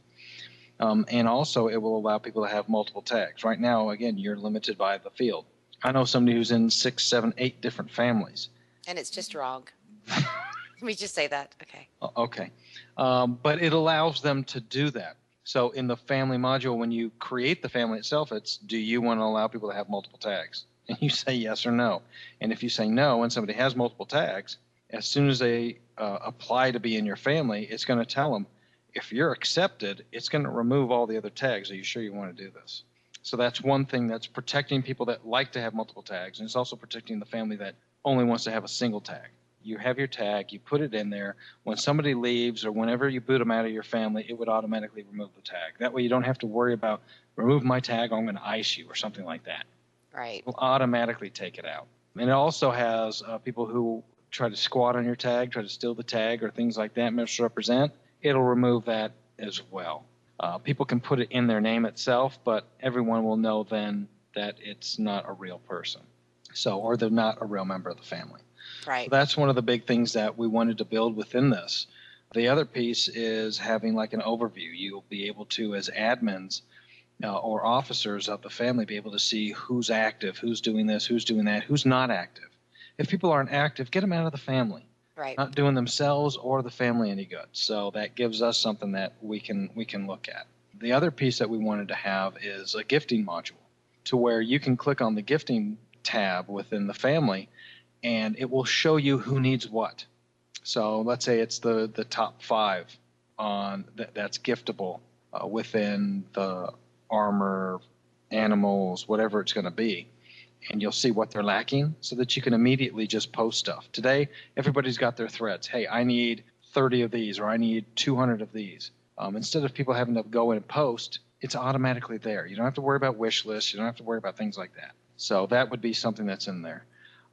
Speaker 8: And also it will allow people to have multiple tags. Right now, again, you're limited by the field. I know somebody who's in 6, 7, 8 different families.
Speaker 6: And it's just wrong. Let me just say that. Okay.
Speaker 8: Okay. But it allows them to do that. So in the family module, when you create the family itself, it's, do you want to allow people to have multiple tags? And you say yes or no. And if you say no, and somebody has multiple tags, as soon as they apply to be in your family, it's going to tell them, if you're accepted, it's going to remove all the other tags. Are you sure you want to do this? So that's one thing that's protecting people that like to have multiple tags. And it's also protecting the family that only wants to have a single tag. You have your tag, you put it in there. When somebody leaves or whenever you boot them out of your family, it would automatically remove the tag. That way you don't have to worry about, remove my tag, I'm going to ice you or something like that.
Speaker 6: Right.
Speaker 8: It will automatically take it out. And it also has people who try to squat on your tag, try to steal the tag or things like that, misrepresent. It'll remove that as well. People can put it in their name itself, but everyone will know then that it's not a real person. So, or they're not a real member of the family.
Speaker 6: Right.
Speaker 8: So that's one of the big things that we wanted to build within this. The other piece is having like an overview. You'll be able to, as admins or officers of the family, be able to see who's active, who's doing this, who's doing that, who's not active. If people aren't active, get them out of the family.
Speaker 6: Right.
Speaker 8: Not doing themselves or the family any good. So that gives us something that we can look at. The other piece that we wanted to have is a gifting module, to where you can click on the gifting tab within the family and it will show you who needs what. So let's say it's the top 5 on that's giftable within the armor, animals, whatever it's going to be. And you'll see what they're lacking so that you can immediately just post stuff. Today, everybody's got their threads. Hey, I need 30 of these or I need 200 of these. Instead of people having to go in and post, it's automatically there. You don't have to worry about wish lists. You don't have to worry about things like that. So that would be something that's in there.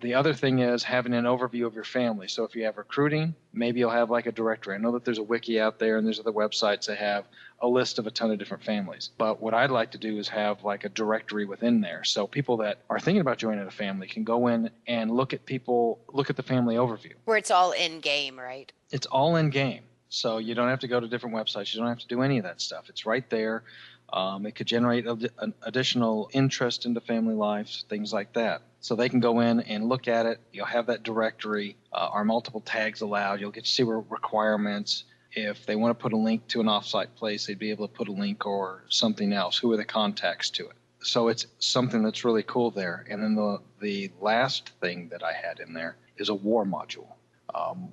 Speaker 8: The other thing is having an overview of your family. So if you have recruiting, maybe you'll have like a directory. I know that there's a wiki out there and there's other websites that have a list of a ton of different families. But what I'd like to do is have like a directory within there. So people that are thinking about joining a family can go in and look at the family overview.
Speaker 6: Where it's all in game, right?
Speaker 8: It's all in game. So you don't have to go to different websites. You don't have to do any of that stuff. It's right there. It could generate an additional interest into family lives, things like that. So they can go in and look at it. You'll have that directory. Are multiple tags allowed? You'll get to see where requirements. If they want to put a link to an offsite place, they'd be able to put a link or something else. Who are the contacts to it? So it's something that's really cool there. And then the last thing that I had in there is a war module.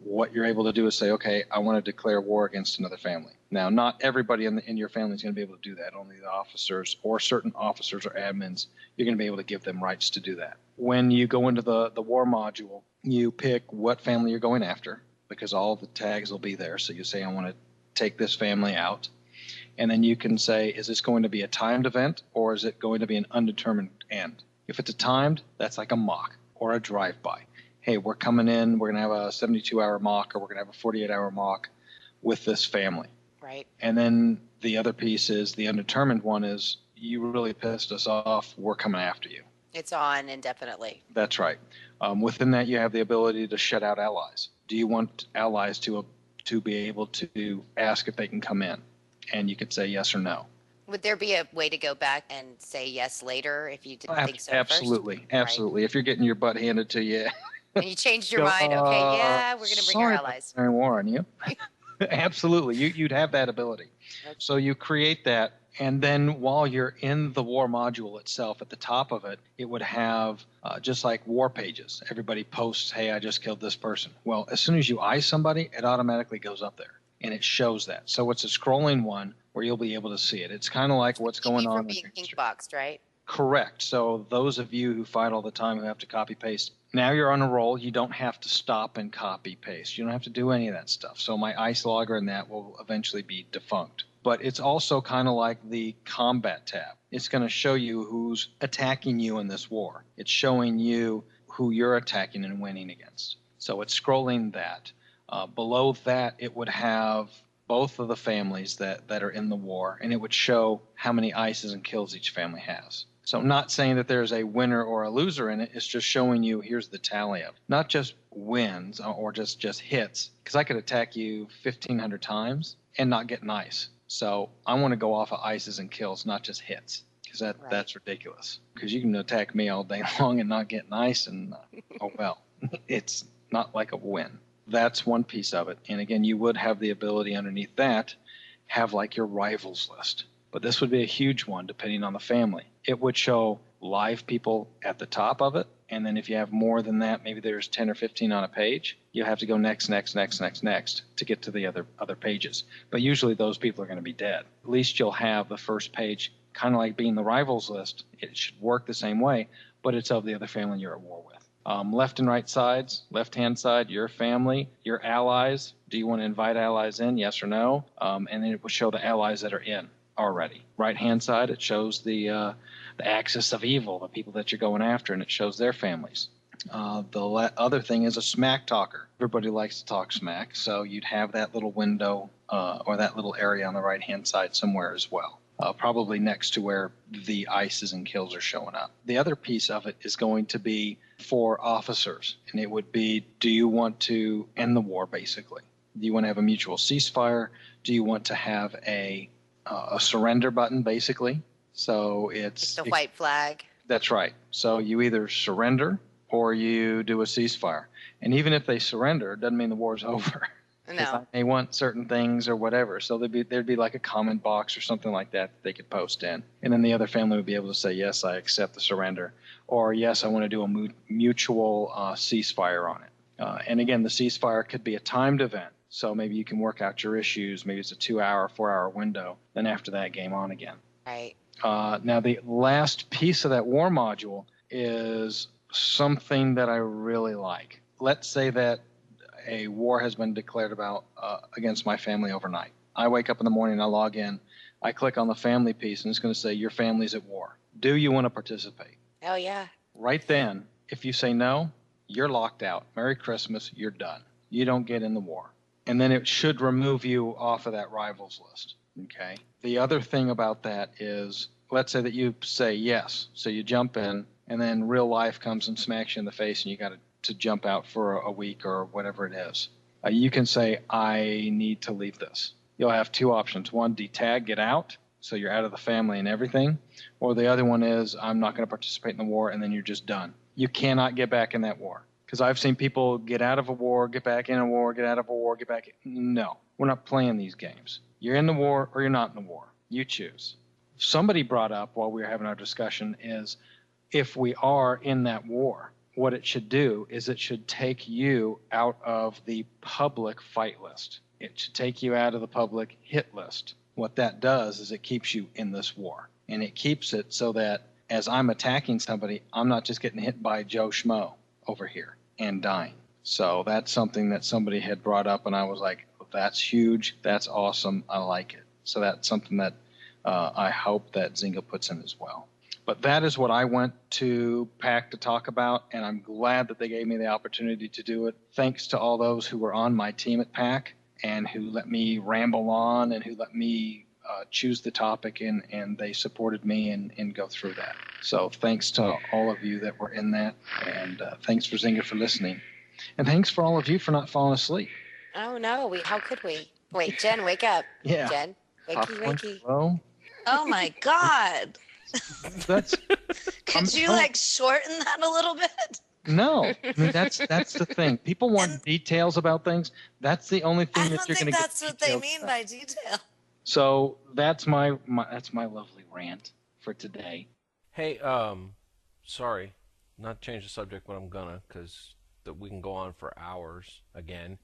Speaker 8: What you're able to do is say, okay, I want to declare war against another family. Now, not everybody in your family is going to be able to do that. Only the officers or certain officers or admins, you're going to be able to give them rights to do that. When you go into the war module, you pick what family you're going after because all of the tags will be there. So you say, I want to take this family out. And then you can say, is this going to be a timed event or is it going to be an undetermined end? If it's a timed, that's like a mock or a drive-by. Hey, we're coming in, we're going to have a 72-hour mock or we're going to have a 48-hour mock with this family.
Speaker 6: Right.
Speaker 8: And then the other piece is the undetermined one is you really pissed us off, we're coming after you.
Speaker 6: It's on indefinitely.
Speaker 8: That's right. Within that, you have the ability to shut out allies. Do you want allies to be able to ask if they can come in? And you could say yes or no.
Speaker 6: Would there be a way to go back and say yes later if you didn't think so
Speaker 8: Absolutely.
Speaker 6: first?
Speaker 8: Absolutely. Right. If you're getting your butt handed to you.
Speaker 6: And you changed your mind. Okay, yeah, we're going to bring our allies.
Speaker 8: Sorry, war on you. Absolutely. You'd have that ability. Okay. So you create that. And then while you're in the war module itself, at the top of it, it would have just like war pages. Everybody posts, hey, I just killed this person. Well, as soon as you eye somebody, it automatically goes up there. And it shows that. So it's a scrolling one where you'll be able to see it. It's kind of like what's going on.
Speaker 6: Being ink boxed, right?
Speaker 8: Correct. So those of you who fight all the time who have to copy paste, now you're on a roll. You don't have to stop and copy paste. You don't have to do any of that stuff. So my ICE logger and that will eventually be defunct. But it's also kind of like the combat tab. It's going to show you who's attacking you in this war. It's showing you who you're attacking and winning against. So it's scrolling that. Below that, it would have both of the families that are in the war, and it would show how many ices and kills each family has. So I'm not saying that there's a winner or a loser in it. It's just showing you here's the tally of not just wins or just hits, because I could attack you 1,500 times and not get an ice. So I want to go off of ices and kills, not just hits, because that's ridiculous. Because you can attack me all day long and not get an ice, and oh well, it's not like a win. That's one piece of it. And again, you would have the ability underneath that, have like your rivals list. But this would be a huge one depending on the family. It would show live people at the top of it. And then if you have more than that, maybe there's 10 or 15 on a page, you have to go next to get to the other pages. But usually those people are going to be dead. At least you'll have the first page, kind of like being the rivals list. It should work the same way, but it's of the other family you're at war with. Left and right sides, left-hand side, your family, your allies. Do you want to invite allies in, yes or no? And then it will show the allies that are in already. Right-hand side, it shows the axis of evil, the people that you're going after, and it shows their families. The other thing is a smack talker. Everybody likes to talk smack, so you'd have that little window or that little area on the right-hand side somewhere as well. Probably next to where the ices and kills are showing up. The other piece of it is going to be for officers, and it would be, do you want to end the war, basically? Do you want to have a mutual ceasefire? Do you want to have a surrender button, basically? So it's
Speaker 6: the white flag.
Speaker 8: That's right. So you either surrender or you do a ceasefire. And even if they surrender, it doesn't mean the war's over.
Speaker 6: No.
Speaker 8: They want certain things or whatever. So there'd be like a comment box or something like that they could post in. And then the other family would be able to say, yes, I accept the surrender. Or, yes, I want to do a mutual ceasefire on it. And again, the ceasefire could be a timed event. So maybe you can work out your issues. Maybe it's a 2-hour, 4-hour window. Then after that, game on again.
Speaker 6: Right.
Speaker 8: Now, the last piece of that war module is something that I really like. Let's say that a war has been declared against my family overnight. I wake up in the morning, I log in, I click on the family piece, and it's going to say, your family's at war. Do you want to participate?
Speaker 6: Oh, yeah.
Speaker 8: Right then, if you say no, you're locked out. Merry Christmas, you're done. You don't get in the war. And then it should remove you off of that rivals list. Okay. The other thing about that is, let's say that you say yes. So you jump in, and then real life comes and smacks you in the face, and you got to jump out for a week or whatever it is. You can say, I need to leave this. You'll have two options. One, detag, get out, so you're out of the family and everything. Or the other one is, I'm not going to participate in the war, and then you're just done. You cannot get back in that war. Because I've seen people get out of a war, get back in a war, get out of a war, get back in. No, we're not playing these games. You're in the war or you're not in the war. You choose. Somebody brought up while we were having our discussion is, if we are in that war, what it should do is it should take you out of the public fight list. It should take you out of the public hit list. What that does is it keeps you in this war. And it keeps it so that as I'm attacking somebody, I'm not just getting hit by Joe Schmo over here and dying. So that's something that somebody had brought up, and I was like, that's huge. That's awesome. I like it. So that's something that I hope that Zynga puts in as well. But that is what I went to PAC to talk about, and I'm glad that they gave me the opportunity to do it. Thanks to all those who were on my team at PAC and who let me ramble on and who let me choose the topic, and they supported me and go through that. So thanks to all of you that were in that, and thanks for Zynga for listening. And thanks for all of you for not falling asleep.
Speaker 6: Oh, no. How could we? Wait, Jen, wake up.
Speaker 8: Yeah.
Speaker 6: Jen, wakey.
Speaker 8: Hello?
Speaker 3: Oh my God.
Speaker 8: That's
Speaker 3: Could you like shorten that a little bit?
Speaker 8: no. I mean, that's the thing. People want details about things. That's the only thing
Speaker 3: I
Speaker 8: that
Speaker 3: don't
Speaker 8: you're going
Speaker 3: think
Speaker 8: to get.
Speaker 3: that's what they mean by detail.
Speaker 8: So that's my lovely rant for today.
Speaker 9: Hey, sorry, not change the subject, but I'm gonna, because we can go on for hours again.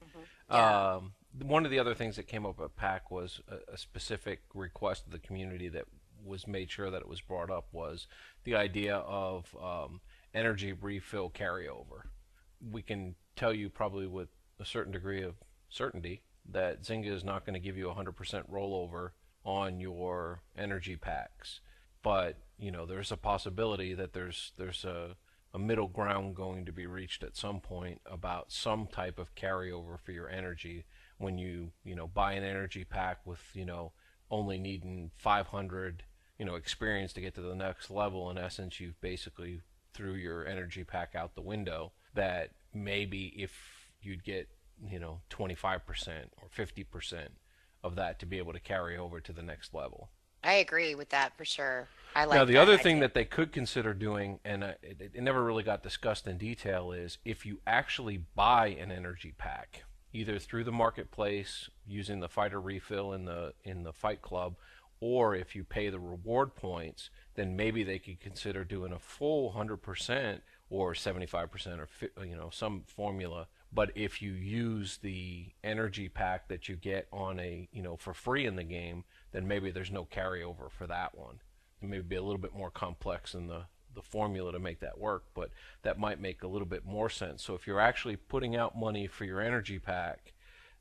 Speaker 3: Yeah.
Speaker 9: One of the other things that came up at PAC was a specific request of the community that was made sure that it was brought up, was the idea of energy refill carryover. We can tell you probably with a certain degree of certainty that Zynga is not going to give you 100% rollover on your energy packs, but there's a possibility that there's a middle ground going to be reached at some point about some type of carryover for your energy when you buy an energy pack with only needing 500 experience to get to the next level. In essence, you've basically threw your energy pack out the window. That maybe if you'd get 25% or 50% of that to be able to carry over to the next level.
Speaker 6: I agree with that for sure. I like
Speaker 9: now, the
Speaker 6: that
Speaker 9: other
Speaker 6: idea.
Speaker 9: thing that they could consider doing, and it never really got discussed in detail, is if you actually buy an energy pack, either through the marketplace using the fighter refill in the Fight Club, or if you pay the reward points, then maybe they could consider doing a full 100% or 75% or some formula. But if you use the energy pack that you get on for free in the game, then maybe there's no carryover for that one. It may be a little bit more complex in the formula to make that work, but that might make a little bit more sense. So if you're actually putting out money for your energy pack,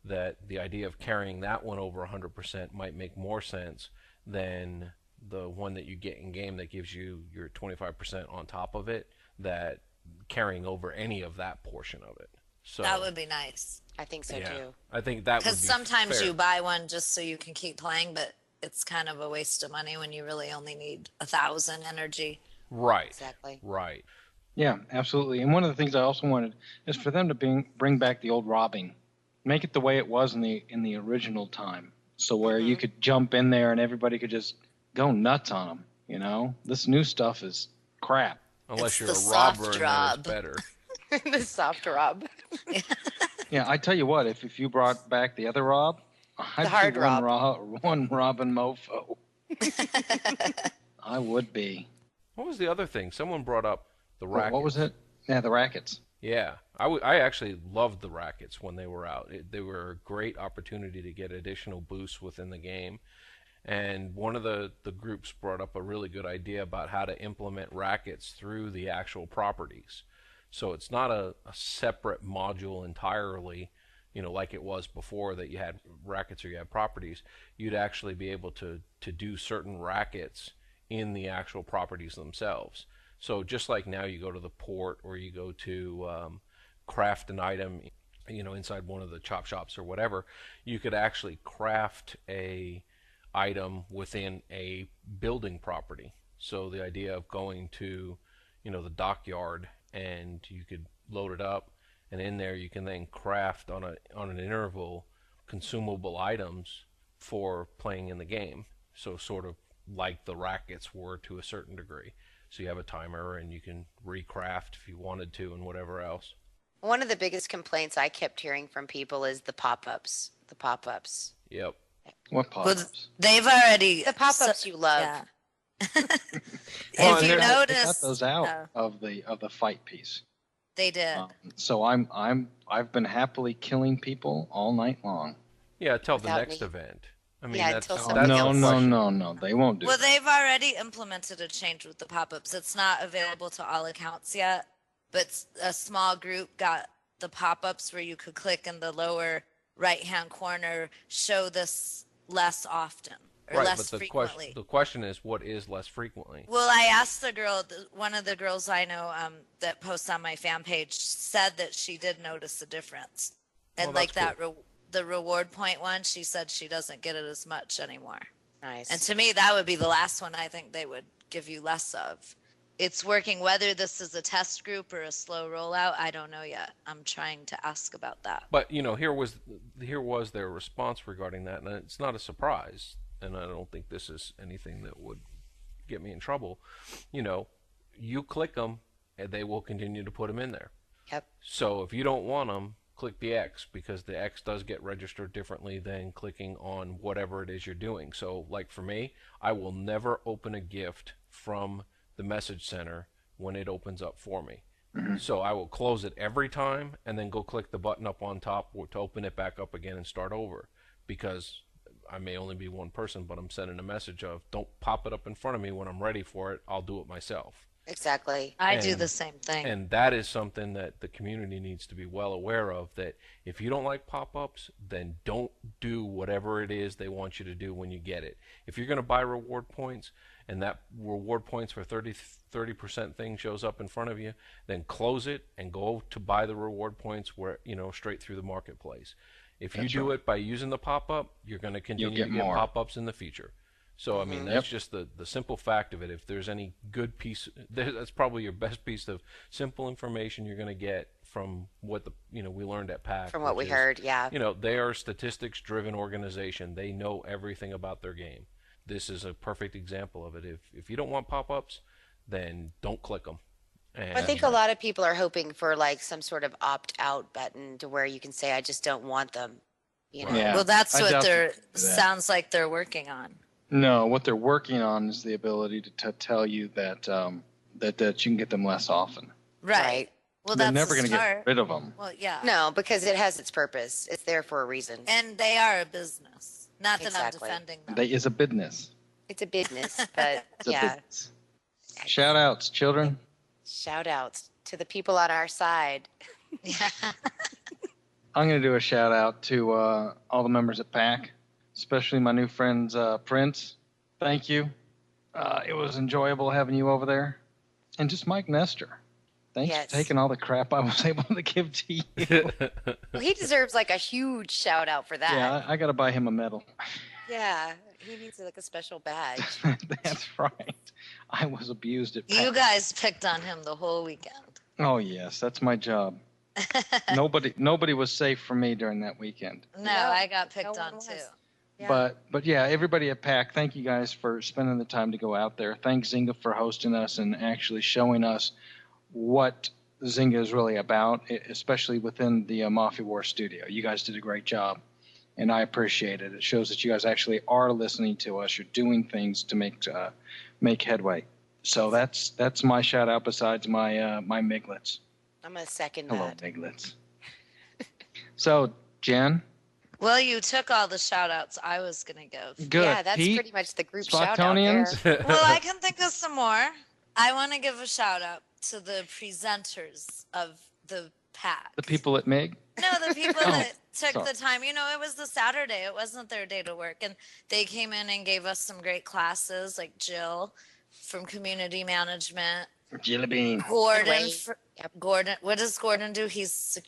Speaker 9: that the idea of carrying that one over 100% might make more sense than the one that you get in game that gives you your 25% on top of it, that carrying over any of that portion of it. So
Speaker 3: That would be nice.
Speaker 6: I think so
Speaker 9: yeah,
Speaker 6: too.
Speaker 9: I think that would be
Speaker 3: Because sometimes
Speaker 9: fair.
Speaker 3: you buy one just so you can keep playing, but it's kind of a waste of money when you really only need 1,000 energy.
Speaker 9: Right.
Speaker 6: Exactly.
Speaker 9: Right.
Speaker 8: Yeah, absolutely. And one of the things I also wanted is for them to bring back the old robbing, make it the way it was in the original time, so where you could jump in there and everybody could just go nuts on them. This new stuff is crap.
Speaker 9: Unless
Speaker 3: It's
Speaker 9: you're
Speaker 3: the
Speaker 9: a robber,
Speaker 3: soft
Speaker 9: and then
Speaker 3: rob.
Speaker 9: it's better.
Speaker 6: The soft rob.
Speaker 8: Yeah, I tell you what, if you brought back the other Rob, I'd
Speaker 6: hard
Speaker 8: be one Robin mofo. I would be.
Speaker 9: What was the other thing? Someone brought up the rackets.
Speaker 8: What was it? Yeah, the rackets.
Speaker 9: Yeah, I actually loved the rackets when they were out. They were a great opportunity to get additional boosts within the game. And one of the groups brought up a really good idea about how to implement rackets through the actual properties. So it's not a separate module entirely, like it was before, that you had rackets or you had properties. You'd actually be able to do certain rackets in the actual properties themselves. So just like now you go to the port or you go to craft an item, inside one of the chop shops or whatever, you could actually craft a item within a building property. So the idea of going to, the dockyard, and you could load it up, and in there you can then craft on an interval consumable items for playing in the game. So sort of like the rackets were to a certain degree. So you have a timer and you can recraft if you wanted to and whatever else.
Speaker 6: One of the biggest complaints I kept hearing from people is the pop-ups. The pop-ups.
Speaker 9: Yep.
Speaker 8: What pop-ups?
Speaker 3: They've already
Speaker 6: The pop-ups you love.
Speaker 3: Yeah.
Speaker 8: Well,
Speaker 3: If you
Speaker 8: they got
Speaker 3: notice,
Speaker 8: those out of the fight piece.
Speaker 3: they did.
Speaker 8: So I've been happily killing people all night long.
Speaker 9: Yeah, till the
Speaker 6: Without
Speaker 9: next
Speaker 6: me.
Speaker 9: event. I mean,
Speaker 6: Yeah,
Speaker 9: that's,
Speaker 6: until
Speaker 9: that's
Speaker 6: somebody
Speaker 9: the
Speaker 6: else-
Speaker 9: question.
Speaker 8: No, they won't do
Speaker 3: Well,
Speaker 8: it.
Speaker 3: they've already implemented a change with the pop-ups. It's not available to all accounts yet, but a small group got the pop-ups where you could click in the lower right-hand corner, show this less often or
Speaker 9: Right,
Speaker 3: less
Speaker 9: but
Speaker 3: frequently.
Speaker 9: the question is, what is less frequently?
Speaker 3: Well, I asked the girl, one of the girls I know that posts on my fan page said that she did notice a difference. And
Speaker 9: Well,
Speaker 3: like
Speaker 9: that's
Speaker 3: that, the reward point one, she said she doesn't get it as much anymore.
Speaker 6: Nice.
Speaker 3: And to me, that would be the last one I think they would give you less of. It's working, whether this is a test group or a slow rollout, I don't know yet. I'm trying to ask about that.
Speaker 9: But here was their response regarding that, and it's not a surprise. And I don't think this is anything that would get me in trouble. You click them, and they will continue to put them in there.
Speaker 6: Yep.
Speaker 9: So if you don't want them, click the X, because the X does get registered differently than clicking on whatever it is you're doing. So like for me, I will never open a gift from the message center when it opens up for me. So I will close it every time and then go click the button up on top to open it back up again and start over, because I may only be one person, but I'm sending a message of, don't pop it up in front of me. When I'm ready for it, I'll do it myself.
Speaker 6: Exactly.
Speaker 3: I do
Speaker 9: And-
Speaker 3: the same thing.
Speaker 9: And that is something that the community needs to be well aware of, that if you don't like pop-ups, then don't do whatever it is they want you to do when you get it. If you're going to buy reward points and that reward points for 30% thing shows up in front of you, then close it and go to buy the reward points where, straight through the marketplace. If you
Speaker 8: That's
Speaker 9: do
Speaker 8: right.
Speaker 9: it by using the pop-up, you're going to continue
Speaker 8: get
Speaker 9: to get
Speaker 8: more.
Speaker 9: pop-ups in the future. So, I mean, that's just the simple fact of it. If there's any good piece, that's probably your best piece of simple information you're going to get from what we learned at PAC.
Speaker 6: From what
Speaker 9: which
Speaker 6: we
Speaker 9: is,
Speaker 6: heard, yeah.
Speaker 9: They are a statistics-driven organization. They know everything about their game. This is a perfect example of it. If you don't want pop-ups, then don't click them. And
Speaker 6: I think a lot of people are hoping for like some sort of opt-out button to where you can say, I just don't want them.
Speaker 8: Yeah.
Speaker 3: Well, that's
Speaker 8: I
Speaker 3: what
Speaker 8: doubt
Speaker 3: they're
Speaker 8: they do that.
Speaker 3: sounds like they're working on.
Speaker 8: No, what they're working on is the ability to tell you that that you can get them less often.
Speaker 3: Right. Well,
Speaker 8: They're
Speaker 3: that's
Speaker 8: never
Speaker 3: a
Speaker 8: going to
Speaker 3: start.
Speaker 8: get rid of them.
Speaker 3: Well, yeah.
Speaker 6: No, because it has its purpose. It's there for a reason.
Speaker 3: And they are a business. Not that
Speaker 6: Exactly.
Speaker 3: I'm defending them.
Speaker 8: They is a business.
Speaker 6: It's a business, but
Speaker 8: It's a
Speaker 6: yeah.
Speaker 8: business. Shout outs, children.
Speaker 6: Shout outs to the people on our side.
Speaker 3: Yeah.
Speaker 8: I'm going to do a shout out to all the members at PAC, especially my new friends Prince. Thank you. It was enjoyable having you over there. And just Mike Nestor. Thanks
Speaker 6: Yes.
Speaker 8: for taking all the crap I was able to give to you.
Speaker 6: Well, he deserves like a huge shout out for that.
Speaker 8: Yeah, I got to buy him a medal.
Speaker 6: Yeah, he needs like a special badge.
Speaker 8: That's right. I was abused at PAC.
Speaker 3: You guys picked on him the whole weekend.
Speaker 8: Oh, yes, that's my job. Nobody was safe for me during that weekend.
Speaker 3: No,
Speaker 6: No,
Speaker 3: I got picked
Speaker 6: no one
Speaker 3: on
Speaker 6: was.
Speaker 3: too.
Speaker 6: Yeah.
Speaker 8: But yeah, everybody at PAC, thank you guys for spending the time to go out there. Thanks Zynga for hosting us and actually showing us what Zynga is really about, especially within the Mafia War studio. You guys did a great job, and I appreciate it. It shows that you guys actually are listening to us. You're doing things to make headway. So that's my shout out. Besides my my Miglets.
Speaker 6: I'm going to second
Speaker 8: Hello,
Speaker 6: that.
Speaker 8: Miglets. So Jen,
Speaker 3: Well, you took all the shout outs I was going to give.
Speaker 8: good.
Speaker 6: Yeah, that's
Speaker 8: Pete,
Speaker 6: pretty much the group shout out
Speaker 8: Spartonians?
Speaker 6: there.
Speaker 3: Well, I can think of some more. I want to give a shout out to the presenters of the PAC.
Speaker 8: The people at MIG.
Speaker 3: No, the people
Speaker 8: Oh,
Speaker 3: that took
Speaker 8: sorry.
Speaker 3: the time. It was the Saturday. It wasn't their day to work. And they came in and gave us some great classes, like Jill from community management
Speaker 8: Jelly bean.
Speaker 3: Gordon.
Speaker 6: Wait. Yep.
Speaker 3: Gordon. What does Gordon do? He's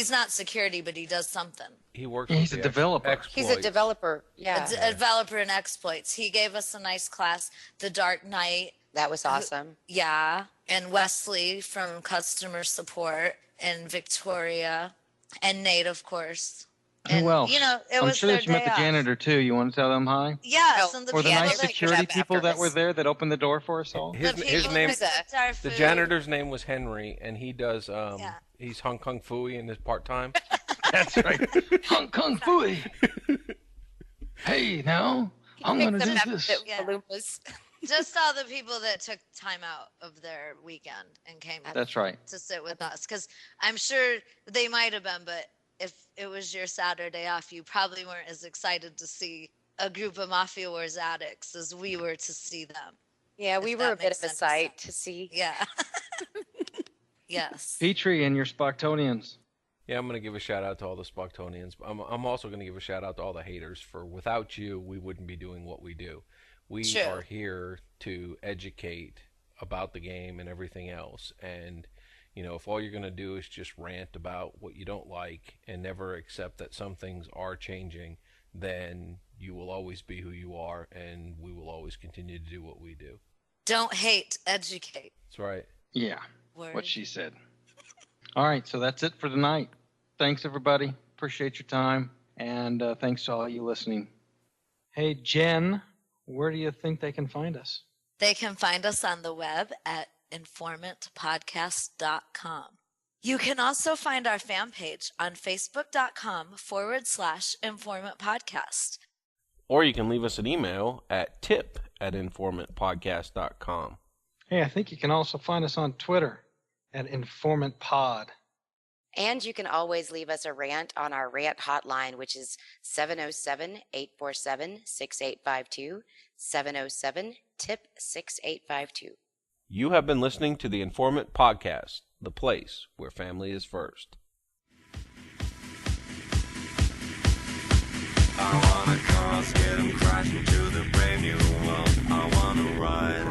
Speaker 3: not security, but he does something.
Speaker 9: He works.
Speaker 8: Yeah,
Speaker 9: with
Speaker 8: he's a
Speaker 9: the
Speaker 8: developer.
Speaker 6: He's a
Speaker 9: exploits.
Speaker 6: developer. Yeah.
Speaker 3: A developer in exploits. He gave us a nice class. The Dark Knight.
Speaker 6: That was awesome.
Speaker 3: Yeah, and Wesley from customer support, and Victoria, and Nate, of course. And,
Speaker 8: Who else?
Speaker 3: You know, it
Speaker 8: I'm
Speaker 3: was
Speaker 8: sure
Speaker 3: their
Speaker 8: that you met
Speaker 3: day
Speaker 8: the
Speaker 3: off.
Speaker 8: janitor too. You want to tell them hi?
Speaker 3: Yes,
Speaker 6: Oh,
Speaker 3: and the
Speaker 8: Or the
Speaker 3: people
Speaker 8: nice
Speaker 3: that
Speaker 8: security
Speaker 6: up
Speaker 8: people
Speaker 6: after
Speaker 8: that were
Speaker 6: this.
Speaker 8: there that opened the door for us all?
Speaker 9: His
Speaker 3: the
Speaker 9: his
Speaker 3: people
Speaker 9: name.
Speaker 3: that cooked our
Speaker 9: The
Speaker 3: food.
Speaker 9: janitor's name was Henry, and he does.
Speaker 3: Yeah.
Speaker 9: He's Hong Kong Fooey in his part time.
Speaker 8: That's right. Hong Kong Fooey. Hey, now, I'm going to do this.
Speaker 3: Yeah.
Speaker 6: Paloopas.
Speaker 3: Just all the people that took time out of their weekend and came
Speaker 8: That's right.
Speaker 3: to sit with us, because I'm sure they might have been, but if it was your Saturday off, you probably weren't as excited to see a group of Mafia Wars addicts as we were to see them.
Speaker 6: Yeah, we
Speaker 3: If
Speaker 6: were
Speaker 3: that
Speaker 6: a bit
Speaker 3: makes
Speaker 6: of a
Speaker 3: sense.
Speaker 6: sight to see.
Speaker 3: Yeah. Yes.
Speaker 8: Petrie and your Sparktonians.
Speaker 9: Yeah, I'm going to give a shout out to all the Sparktonians. I'm also going to give a shout out to all the haters. For without you, we wouldn't be doing what we do. We
Speaker 3: True.
Speaker 9: are here to educate about the game and everything else. And, you know, if all you're going to do is just rant about what you don't like and never accept that some things are changing, then you will always be who you are, and we will always continue to do what we do.
Speaker 3: Don't hate, educate.
Speaker 9: That's right.
Speaker 8: Yeah,
Speaker 3: Word.
Speaker 8: what she said. All right, so that's it for tonight. Thanks, everybody. Appreciate your time. And thanks to all you listening. Hey, Jen, where do you think they can find us?
Speaker 3: They can find us on the web at informantpodcast.com. You can also find our fan page on facebook.com/Informant Podcast.
Speaker 9: Or you can leave us an email at tip@informantpodcast.com.
Speaker 8: Hey, I think you can also find us on Twitter at InformantPod.
Speaker 6: And you can always leave us a rant on our rant hotline, which is 707-847-6852, 707-TIP-6852.
Speaker 9: You have been listening to the Informant Podcast, the place where family is first.
Speaker 1: I wanna cars, get 'em crashing to the brand new world. I wanna ride.